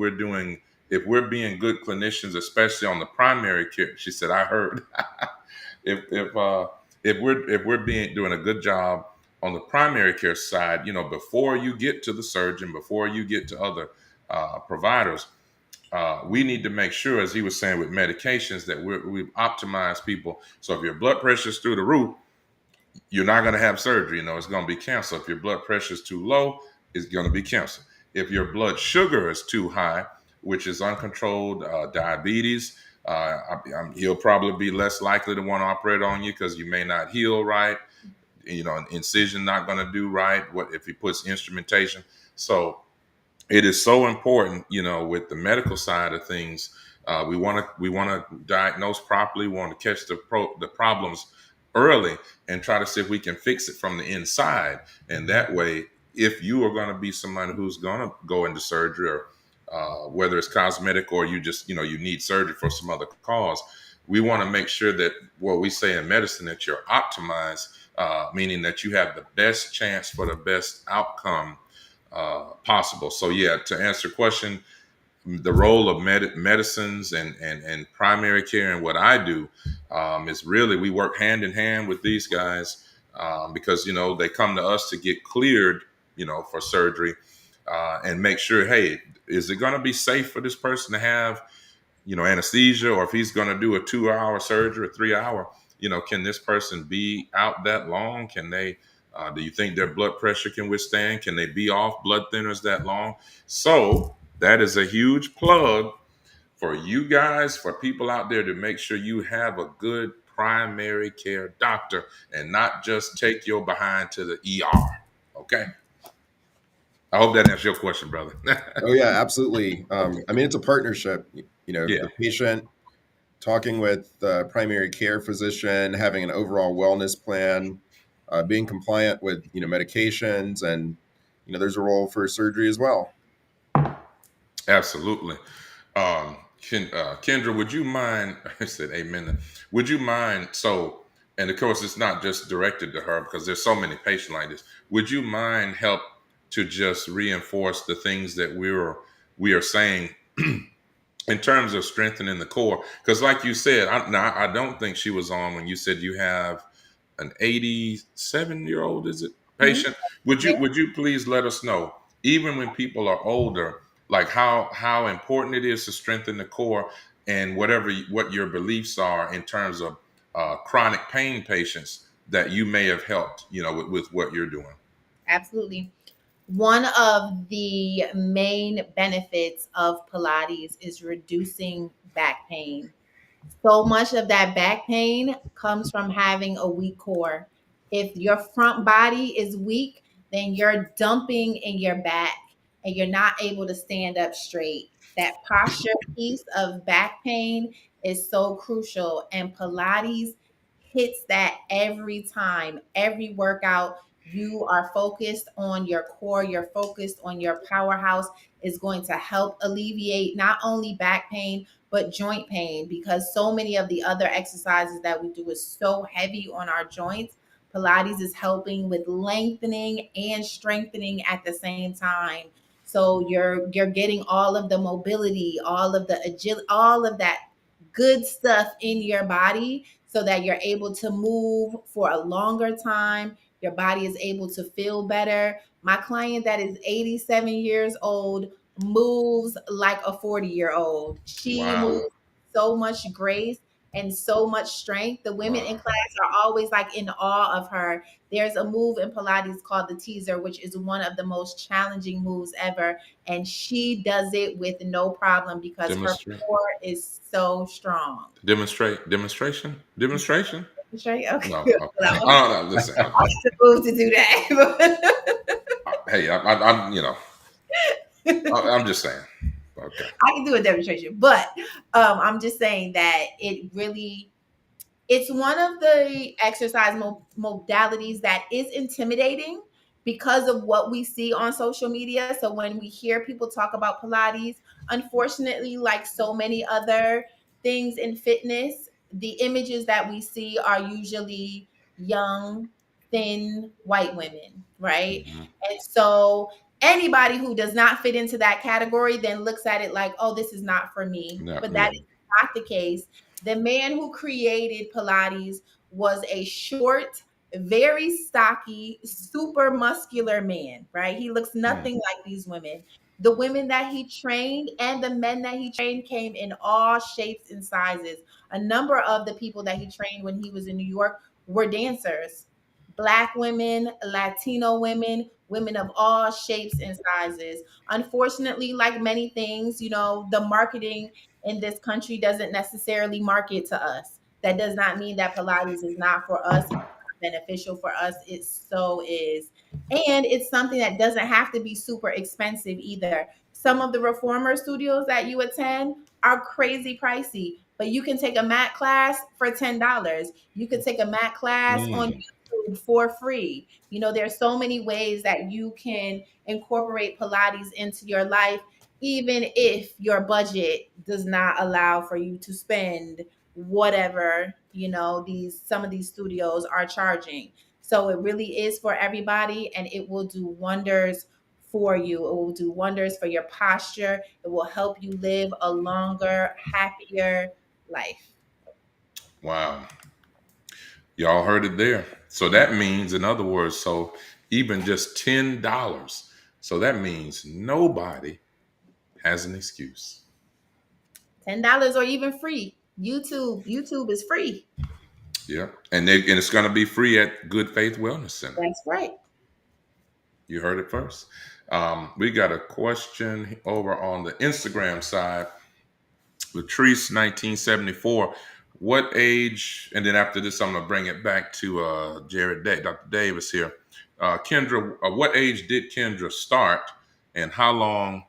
we're being good clinicians, especially on the primary care. She said, I heard if if uh, if we're being doing a good job on the primary care side, you know, before you get to the surgeon, before you get to other providers, we need to make sure, as he was saying with medications, that we've optimized people. So if your blood pressure is through the roof, you're not going to have surgery. You know, it's going to be cancer. If your blood pressure is too low, it's going to be cancer. If your blood sugar is too high, which is uncontrolled diabetes, he'll probably be less likely to want to operate on you because you may not heal right. an incision not going to do right? What if he puts instrumentation? So it is so important, with the medical side of things. We want to diagnose properly. We want to catch the problems early and try to see if we can fix it from the inside. And that way, if you are going to be somebody who's going to go into surgery, or whether it's cosmetic or you just you need surgery for some other cause, we want to make sure that what we say in medicine, that you're optimized, meaning that you have the best chance for the best outcome possible. So yeah, to answer your question, the role of medicines and primary care and what I do is really, we work hand in hand with these guys, because they come to us to get cleared for surgery, and make sure, hey, is it going to be safe for this person to have anesthesia, or if he's going to do a 2-hour surgery, a 3-hour, can this person be out that long? Can they, do you think their blood pressure can withstand? Can they be off blood thinners that long? So that is a huge plug for you guys, for people out there, to make sure you have a good primary care doctor and not just take your behind to the ER. Okay. I hope that answers your question, brother. Oh yeah, absolutely. I mean, it's a partnership. Yeah. The patient talking with the primary care physician, having an overall wellness plan, being compliant with medications, and there's a role for surgery as well. Absolutely. Kendra, would you mind? I said, "Amen." Would you mind? So, and of course, it's not just directed to her because there's so many patients like this. Would you mind help to just reinforce the things that we are saying in terms of strengthening the core? Because, like you said, I don't think she was on when you said you have an 87-year-old, is it, Mhm. patient? Would you please let us know, even when people are older, like how important it is to strengthen the core, and what your beliefs are in terms of chronic pain patients that you may have helped, with what you're doing. Absolutely. One of the main benefits of Pilates is reducing back pain. So much of that back pain comes from having a weak core. If your front body is weak, then you're dumping in your back and you're not able to stand up straight. That posture piece of back pain is so crucial, and Pilates hits that every time, every workout. You are focused on your core, you're focused on your powerhouse, is going to help alleviate not only back pain but joint pain, because so many of the other exercises that we do is so heavy on our joints. Pilates is helping with lengthening and strengthening at the same time. So you're getting all of the mobility, all of the agility, all of that good stuff in your body so that you're able to move for a longer time. Your body is able to feel better. My client that is 87 years old moves like a 40-year-old. She Wow. moves so much grace and so much strength. The women in Wow. class are always like in awe of her. There's a move in Pilates called the teaser, which is one of the most challenging moves ever. And she does it with no problem because her Demonstrate. core is so strong. Demonstration. Straight? Okay. No. Good. Oh, Well, I I don't know. Listen. want the move to do that. Hey, I'm I'm just saying. Okay. I can do a demonstration, but I'm just saying that it's one of the exercise modalities that is intimidating because of what we see on social media. So when we hear people talk about Pilates, unfortunately, like so many other things in fitness, the images that we see are usually young, thin white women, right? Mhm. And so anybody who does not fit into that category then looks at it like, oh, this is not for me. No, But that yeah. is not the case. The man who created Pilates was a short, very stocky, super muscular man, right? He looks Mm. nothing like these women. The women that he trained and the men that he trained came in all shapes and sizes. A number of the people that he trained when he was in New York were dancers. Black women, Latino women, women of all shapes and sizes. Unfortunately, like many things, the marketing in this country doesn't necessarily market to us. That does not mean that Pilates is not for us. beneficial for us. It so is. And it's something that doesn't have to be super expensive either. Some of the reformer studios that you attend are crazy pricey, but you can take a mat class for $10. You could take a mat class on Mm. YouTube for free. You know, there's so many ways that you can incorporate Pilates into your life, even if your budget does not allow for you to spend whatever, you know, these some of these studios are charging. So it really is for everybody, and it will do wonders for you. It will do wonders for your posture. It will help you live a longer, happier life. Wow. Y'all heard it there. So that means, in other words, so even just $10. So that means nobody has an excuse. $10 or even free. YouTube is free. Yeah. And it's gonna be free at Good Faith Wellness Center. That's right. You heard it first. We got a question over on the Instagram side. Latrice 1974. What age? And then after this, I'm gonna bring it back to Dr. Davis here. Kendra, what age did Kendra start, and how long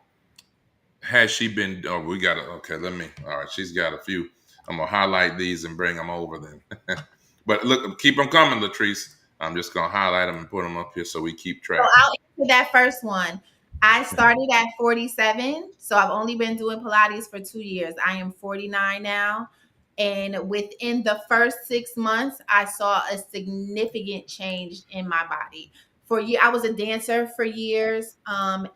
has she been? Oh, we got to. Okay, let me. All right, she's got a few. I'm gonna highlight these and bring them over then. But look, keep them coming, Latrice. I'm just gonna highlight them and put them up here so we keep So track. I'll answer that first one. I started at 47, so I've only been doing Pilates for 2 years. I am 49 now. And within the first 6 months, I saw a significant change in my body. For you, I was a dancer for years.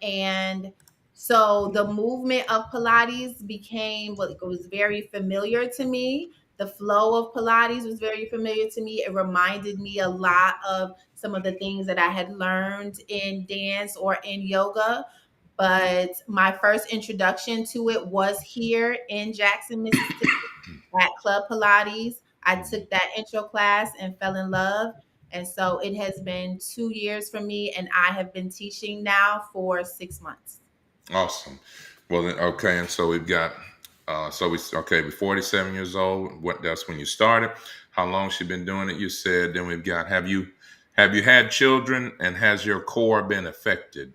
And so the movement of Pilates became what was very familiar to me. The flow of Pilates was very familiar to me. It reminded me a lot of some of the things that I had learned in dance or in yoga. But my first introduction to it was here in Jackson, Mississippi at Club Pilates. I took that intro class and fell in love. And so it has been 2 years for me, and I have been teaching now for 6 months. Awesome. Well, then, okay, and so we've got. We're 47 years old. That's when you started. How long she been doing it? You said. Then we've got. Have you had children, and has your core been affected?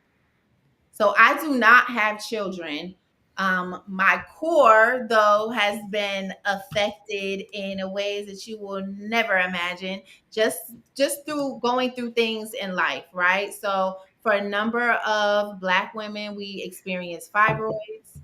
So I do not have children. My core, though, has been affected in ways that you will never imagine, just through going through things in life, right? So for a number of Black women, we experience fibroids.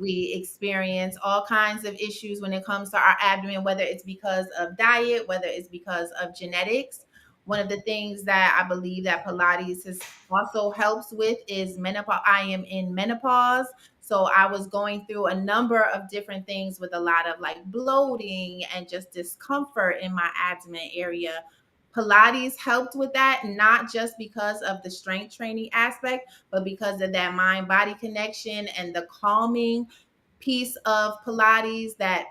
We experience all kinds of issues when it comes to our abdomen, whether it's because of diet, whether it's because of genetics. One of the things that I believe that Pilates has also helps with is menopause. I am in menopause. So I was going through a number of different things with a lot of like bloating and just discomfort in my abdomen area. Pilates helped with that, not just because of the strength training aspect, but because of that mind body connection and the calming piece of Pilates, that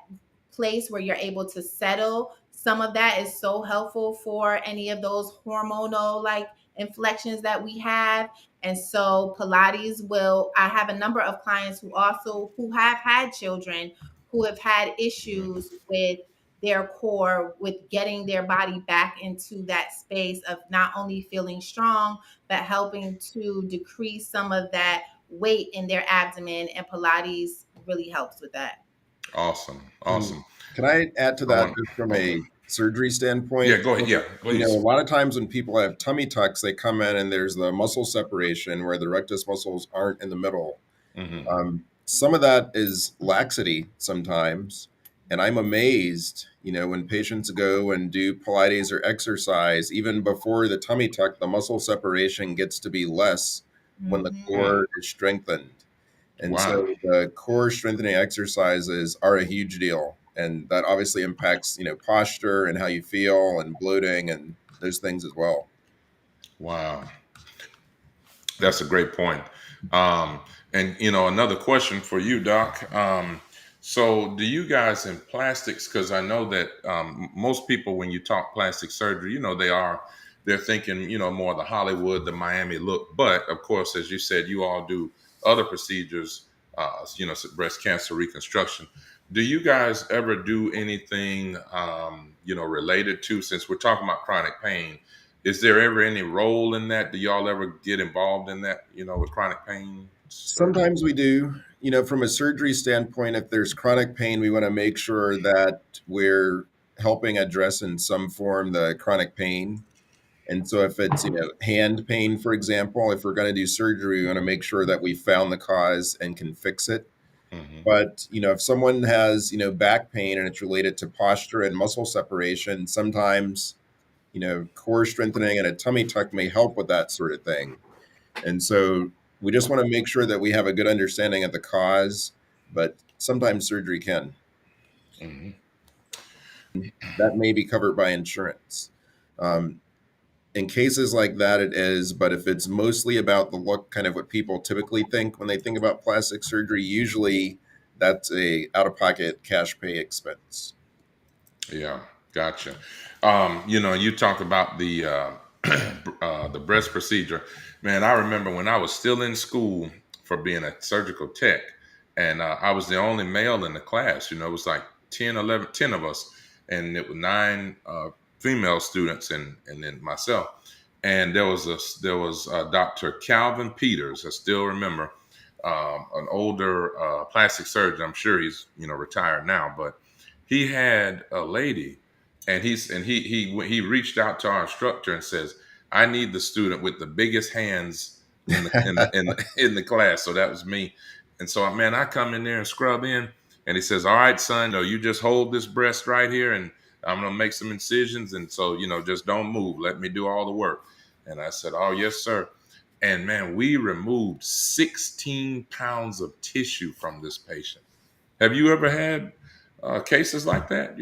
place where you're able to settle. Some of that is so helpful for any of those hormonal like inflections that we have. And so I have a number of clients who have had children who have had issues with their core, with getting their body back into that space of not only feeling strong, but helping to decrease some of that weight in their abdomen. And Pilates really helps with that. Awesome. And Awesome. can I add to Go that on. just from Okay. a surgery Yeah. standpoint? Go ahead. Yeah. You know, Please. a lot of times when people have tummy tucks, they come in and there's the muscle separation where the rectus muscles aren't in the middle. Hmm. Some of that is laxity sometimes. And I'm amazed, you know, when patients go and do Pilates or exercise, even before the tummy tuck, the muscle separation gets to be less when the Mhm. core is strengthened. And Wow. so the core strengthening exercises are a huge deal. And that obviously impacts, you know, posture and how you feel and bloating and those things as well. Wow. That's a great point. And another question for you, Doc. So, do you guys in plastics? Because I know that most people, when you talk plastic surgery, they're thinking, more the Hollywood, the Miami look. But of course, as you said, you all do other procedures breast cancer reconstruction. Do you guys ever do anything, related to, since we're talking about chronic pain, is there ever any role in that? Do y'all ever get involved in that, with chronic pain surgery? Sometimes we do. From a surgery standpoint, if there's chronic pain, we want to make sure that we're helping address in some form the chronic pain. And so if it's, hand pain, for example, if we're going to do surgery, we want to make sure that we found the cause and can fix it. Hmm. But, if someone has, back pain and it's related to posture and muscle separation, sometimes, core strengthening and a tummy tuck may help with that sort of thing. And so we just want to make sure that we have a good understanding of the cause, but sometimes surgery can. Hmm. That may be covered by insurance. Um, in cases like that, it is, but if it's mostly about the look, kind of what people typically think when they think about plastic surgery, usually that's a out-of-pocket cash pay expense. Yeah, gotcha. You talk about the the breast procedure. Man, I remember when I was still in school for being a surgical tech, and I was the only male in the class. It was like 10 of us, and it was nine female students, and then myself. And there was Dr. Calvin Peters. I still remember, an older plastic surgeon. I'm sure he's retired now, but he had a lady, and he reached out to our instructor and says, "I need the student with the biggest hands in the class." So that was me. And so, man, I come in there and scrub in, and he says, "All right, son, you just hold this breast right here, and I'm gonna make some incisions, and so just don't move. Let me do all the work." And I said, "Oh, yes, sir." And man, we removed 16 pounds of tissue from this patient. Have you ever had cases like that?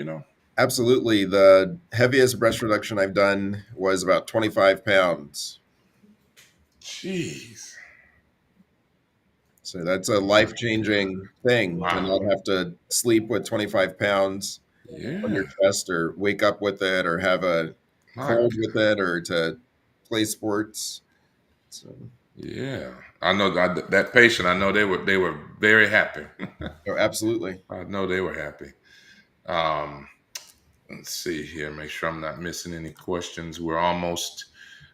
Absolutely. The heaviest breast reduction I've done was about 25 pounds. Jeez. So that's a life-changing thing to Wow. not have to sleep with 25 pounds on Yeah. your chest or wake up with it or have a My. cold with it or to play sports. So, Yeah. I know that patient. I know they were very happy. oh, absolutely. I know they were happy. Um, let's see here. Make sure I'm not missing any questions. We're almost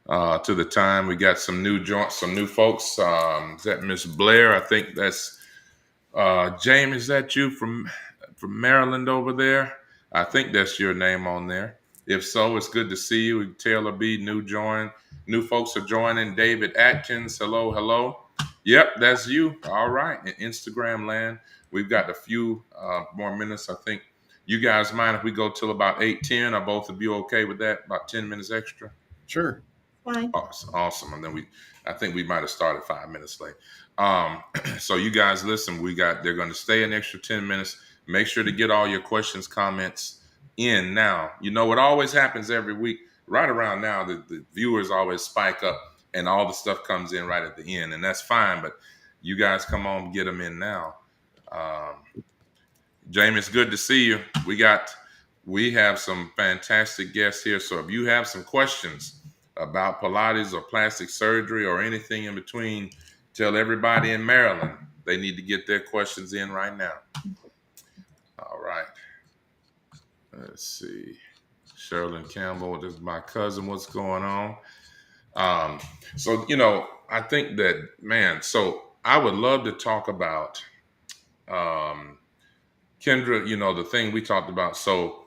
to the time. We got some new joints, some new folks. Is that Miss Blair? I think that's James. Is that you from Maryland over there? I think that's your name on there. If so, it's good to see you. Taylor B. New folks are joining. David Atkins. Hello, hello. Yep, that's you. All right. In Instagram land, we've got a few more minutes. I think you guys mind if we go till about 8:10? Are both of you okay with that? About 10 minutes extra? Sure. Fine. Awesome, awesome. And then I think we might have started 5 minutes late. So you guys listen, they're going to stay an extra 10 minutes. Make sure to get all your questions, comments in now. What always happens every week, right around now, the viewers always spike up and all the stuff comes in right at the end. And that's fine, but you guys come on, get them in now. Um, Jamie, it's good to see you. We have some fantastic guests here. So if you have some questions about Pilates or plastic surgery or anything in between, tell everybody in Maryland they need to get their questions in right now. All right. Let's see. Sherilyn Campbell, this is my cousin. What's going on? So I think that, man, so I would love to talk about um Kendra, the thing we talked about. So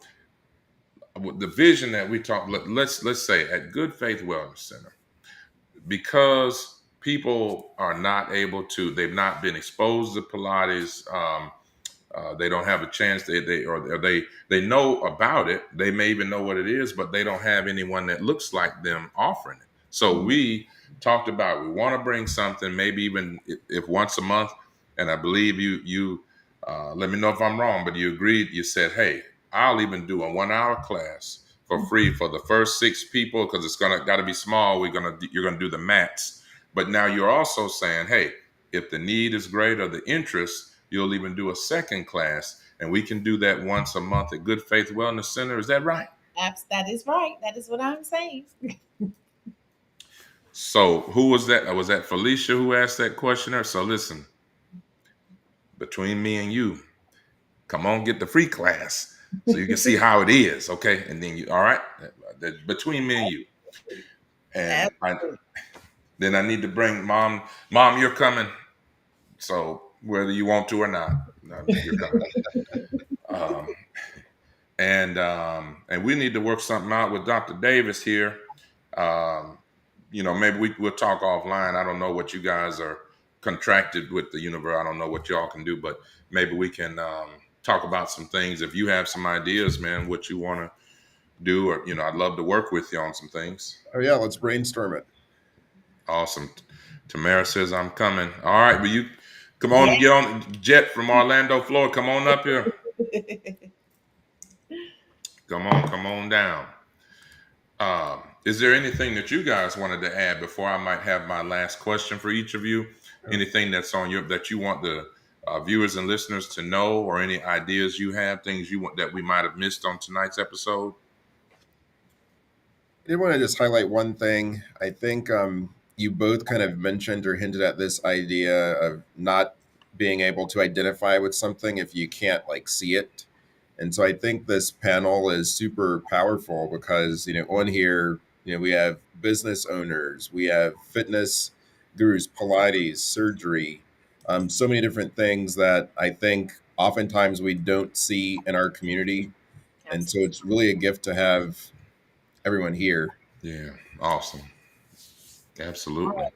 the vision that we talked, let's say at Good Faith Wellness Center, because people are not able to, they've not been exposed to Pilates. They don't have a chance. They know about it. They may even know what it is, but they don't have anyone that looks like them offering it. So we talked about, we want to bring something, maybe even if once a month. And I believe you let me know if I'm wrong, but you agreed. You said, "Hey, I'll even do a 1 hour class for free for the first 6 people because it's got to be small. You're gonna do the mats." But now you're also saying, "Hey, if the need is great or the interest, you'll even do a second class, and we can do that once a month at Good Faith Wellness Center." Is that right? That is right. That is what I'm saying. So who was that? Was that Felicia who asked that questioner? So listen, between me and you, come on, get the free class so you can see how it is, okay? And then you, all right, between me and you, and then I need to bring mom. Mom, you're coming. So whether you want to or not, you're coming. Um, and we need to work something out with Dr. Davis here. Um, maybe we'll talk offline. I don't know what you guys are contracted with the universe. I don't know what y'all can do, but maybe we can talk about some things. If you have some ideas, man, what you want to do, or I'd love to work with you on some things. Oh yeah, let's brainstorm it. Awesome. Tamara says I'm coming. All right, will you come on Yeah. and get on jet from Orlando, Florida? Come on up here. Come on down. Is there anything that you guys wanted to add before I might have my last question for each of you? Anything that's on that you want the viewers and listeners to know, or any ideas you have, things you want that we might have missed on tonight's episode? I did want to just highlight one thing. I think you both kind of mentioned or hinted at this idea of not being able to identify with something if you can't like see it. And so I think this panel is super powerful because, on here, we have business owners, we have fitness gurus, Pilates, surgery, so many different things that I think oftentimes we don't see in our community. And so it's really a gift to have everyone here. Yeah, awesome. Absolutely.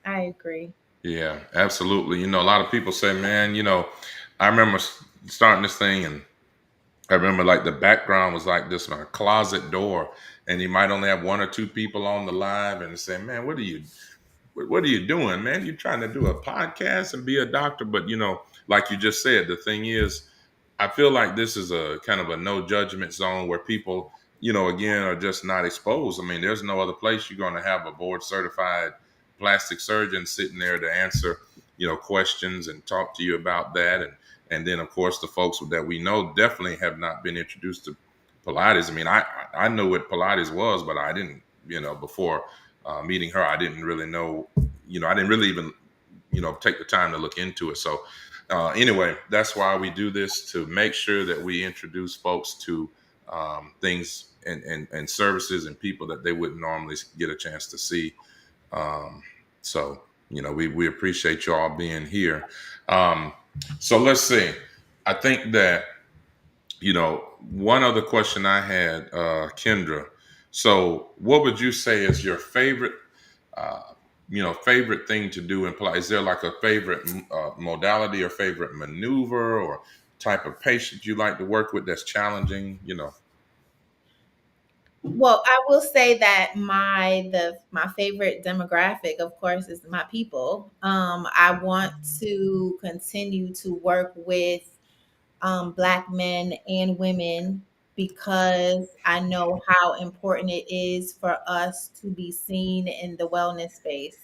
I agree. Yeah, absolutely. A lot of people say, man, I remember starting this thing, and I remember like the background was like this, a closet door, and you might only have one or two people on the live, and say, man, what are you doing, man? You're trying to do a podcast and be a doctor, but like you just said, the thing is, I feel like this is a kind of a no judgment zone where people, again, are just not exposed. I mean, there's no other place you're going to have a board certified plastic surgeon sitting there to answer, questions and talk to you about that. And then of course the folks that we know definitely have not been introduced to Pilates. I mean, I know what Pilates was, but I didn't, before meeting her, I didn't really know, I didn't really even, take the time to look into it. So anyway, that's why we do this, to make sure that we introduce folks to things and services and people that they wouldn't normally get a chance to see. So, we appreciate you all being here. So let's see. I think that, one other question I had, Kendra. So what would you say is your favorite, favorite thing to do in Pilates? Is there like a favorite modality or favorite maneuver or type of patient you like to work with that's challenging, Well, I will say that my favorite demographic, of course, is my people. I want to continue to work with Black men and women because I know how important it is for us to be seen in the wellness space.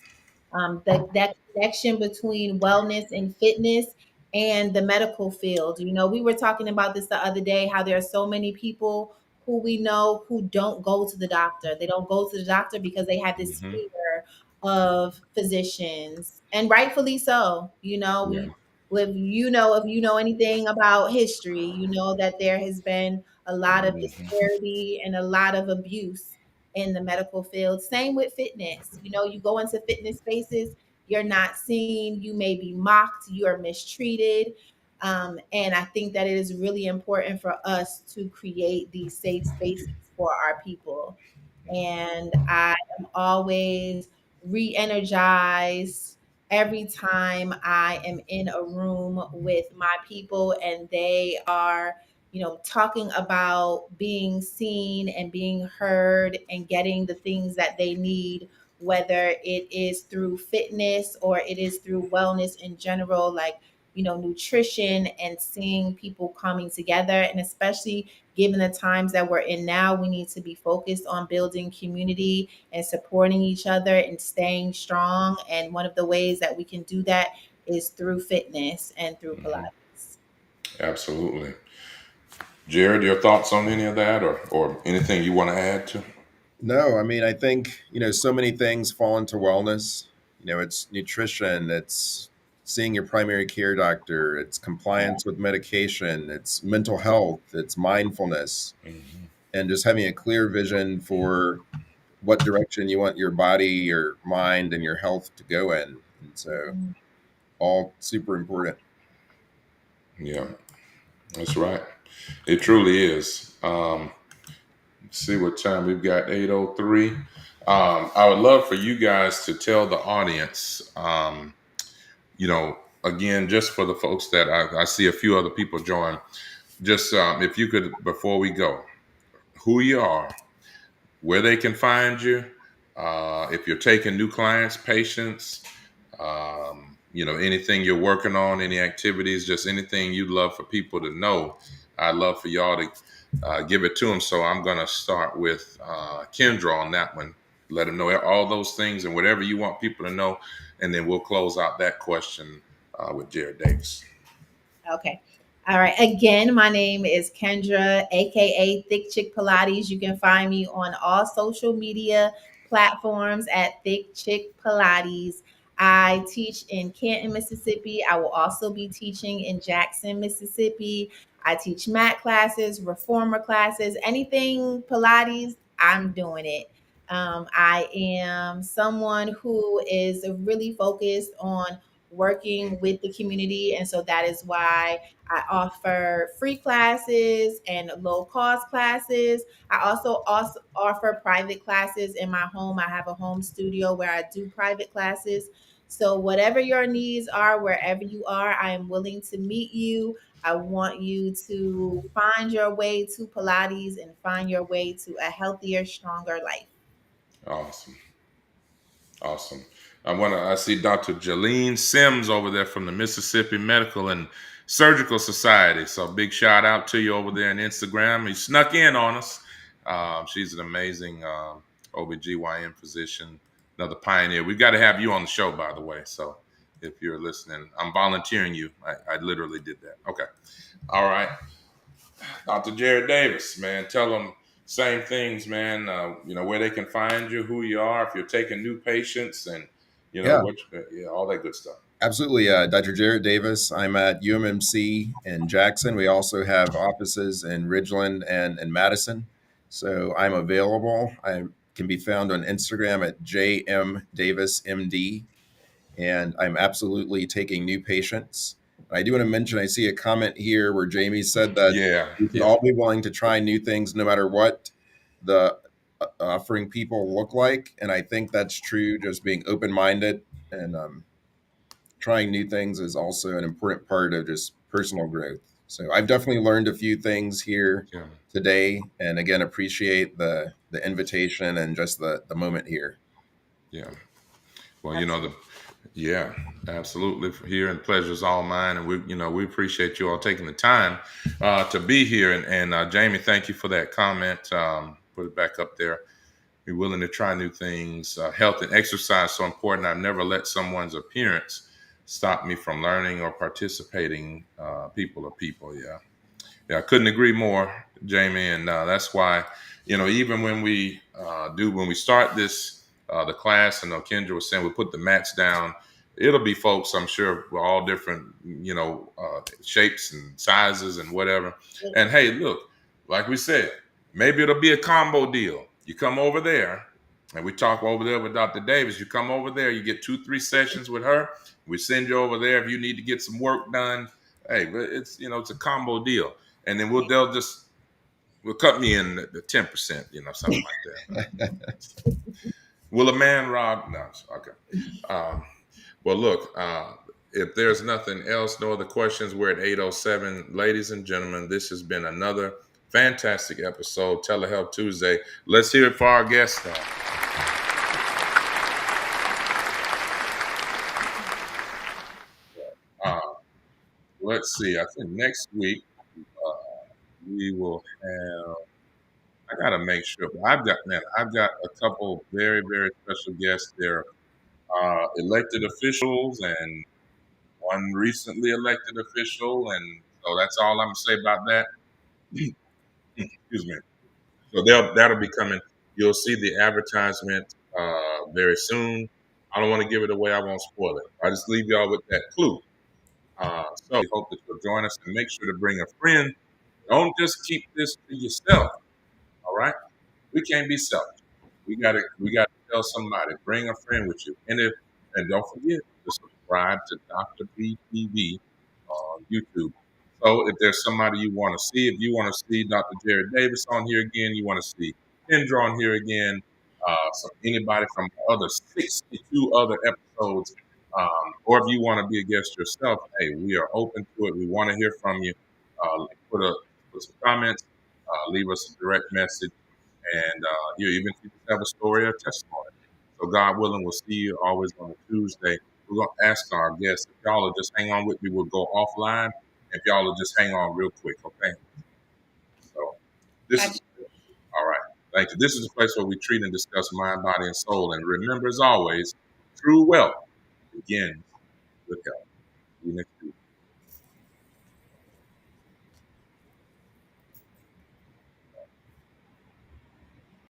That connection between wellness and fitness and the medical field. We were talking about this the other day, how there are so many people who we know who don't go to the doctor. They don't go to the doctor because they have this hmm fear of physicians, and rightfully so. yeah, If you know anything about history, you know that there has been a lot of hmm disparity and a lot of abuse in the medical field. Same with fitness. You go into fitness spaces, you're not seen, you may be mocked, you are mistreated. And I think that it is really important for us to create these safe spaces for our people. And I am always re energized every time I am in a room with my people and they are, talking about being seen and being heard and getting the things that they need, whether it is through fitness or it is through wellness in general, like, nutrition, and seeing people coming together. And especially given the times that we're in now, we need to be focused on building community and supporting each other and staying strong. And one of the ways that we can do that is through fitness and through hmm Pilates. absolutely. Jared, your thoughts on any of that, or anything you want to add to? No, I mean, I think, so many things fall into wellness. It's nutrition, it's seeing your primary care doctor, it's compliance with medication, it's mental health, it's mindfulness, Mhm. and just having a clear vision for what direction you want your body, your mind, and your health to go in. And so, all super important. Yeah, that's right. It truly is. Let's see what time we've got. 8:03. I would love for you guys to tell the audience. You know, again, just for the folks that I see a few other people join. Just if you could, before we go, who you are, where they can find you, if you're taking new clients, patients, you know, anything you're working on, any activities, just anything you'd love for people to know. I'd love for y'all to give it to them. So I'm going to start with Kendra on that one. Let them know all those things and whatever you want people to know. And then we'll close out that question with Jared Davis. Okay. All right. Again, my name is Kendra, aka Thick Chick Pilates. You can find me on all social media platforms at Thick Chick Pilates. I teach in Canton, Mississippi. I will also be teaching in Jackson, Mississippi. I teach mat classes, reformer classes, anything Pilates, I'm doing it. I am someone who is really focused on working with the community. And so that is why I offer free classes and low cost classes. I also offer private classes in my home. I have a home studio where I do private classes. So whatever your needs are, wherever you are, I am willing to meet you. I want you to find your way to Pilates and find your way to a healthier, stronger life. Awesome. Awesome. I see Dr. Jalene Sims over there from the Mississippi Medical and Surgical Society. So big shout out to you over there on Instagram. He snuck in on us. She's an amazing OBGYN physician, another pioneer. We've got to have you on the show, by the way. So if you're listening, I'm volunteering you. I literally did that. Okay. All right. Dr. Jared Davis, man, tell them same things, man. You know, where they can find you, who you are, if you're taking new patients, and you know Yeah, what, yeah, all that good stuff. absolutely. Dr. Jared Davis. I'm at UMMC in Jackson. We also have offices in Ridgeland and in Madison. So I'm available. I can be found on Instagram at JMDavisMD, and I'm absolutely taking new patients. I do want to mention, I see a comment here where Jamie said that Yeah, we should yeah, all be willing to try new things no matter what the offering people look like. And I think that's true, just being open minded and trying new things is also an important part of just personal growth. So I've definitely learned a few things here yeah, today, and again appreciate the invitation and just the moment here. yeah. Well, you know Absolutely. the yeah, absolutely. Here and pleasure's all mine, and we appreciate you all taking the time to be here. And Jamie, thank you for that comment. Put it back up there. Be willing to try new things. Health and exercise so important. I've never let someone's appearance stop me from learning or participating. People are people. Yeah, yeah. I couldn't agree more, Jamie. And that's why, you know, even when when we start this the class, and Kendra was saying we put the mats down. It'll be folks, I'm sure, with all different, you know, shapes and sizes and whatever. And hey, look, like we said, maybe it'll be a combo deal. You come over there, and we talk over there with Dr. Davis. You come over there, you get 2-3 sessions with her. We send you over there if you need to get some work done. Hey, it's it's a combo deal, and then we'll cut me in the 10%, something like that. Will a man rob? No, okay. Um, well, look, if there's nothing else, no other questions, we're at 8:07. Ladies and gentlemen, this has been another fantastic episode, Telehealth Tuesday. Let's hear it for our guest now. Uh, let's see. I think next week we will have. I gotta make sure. I've got a couple very, very special guests there. Elected officials and one recently elected official, and so that's all I'm gonna say about that. Excuse me. So that'll be coming. You'll see the advertisement very soon. I don't want to give it away. I won't spoil it. I just leave y'all with that clue. So we hope that you'll join us and make sure to bring a friend. Don't just keep this to yourself. All right? We can't be selfish. We gotta tell somebody. Bring a friend with you. And don't forget to subscribe to Dr. B TV on YouTube. So if there's somebody you want to see, if you want to see Dr. Jared Davis on here again, you want to see Kendra on here again, anybody from the other 62 other episodes, or if you want to be a guest yourself, hey, we are open to it. We want to hear from you. Put some comments, leave us a direct message, and even if you have a story or testimony. So God willing, we'll see you always on a Tuesday. We're going to ask our guests, if y'all will just hang on with me, we'll go offline. If y'all will just hang on real quick, okay? So this is, all right. Thank you. This is a place where we treat and discuss mind, body, and soul. And remember, as always, true wealth begins with health. See you next week.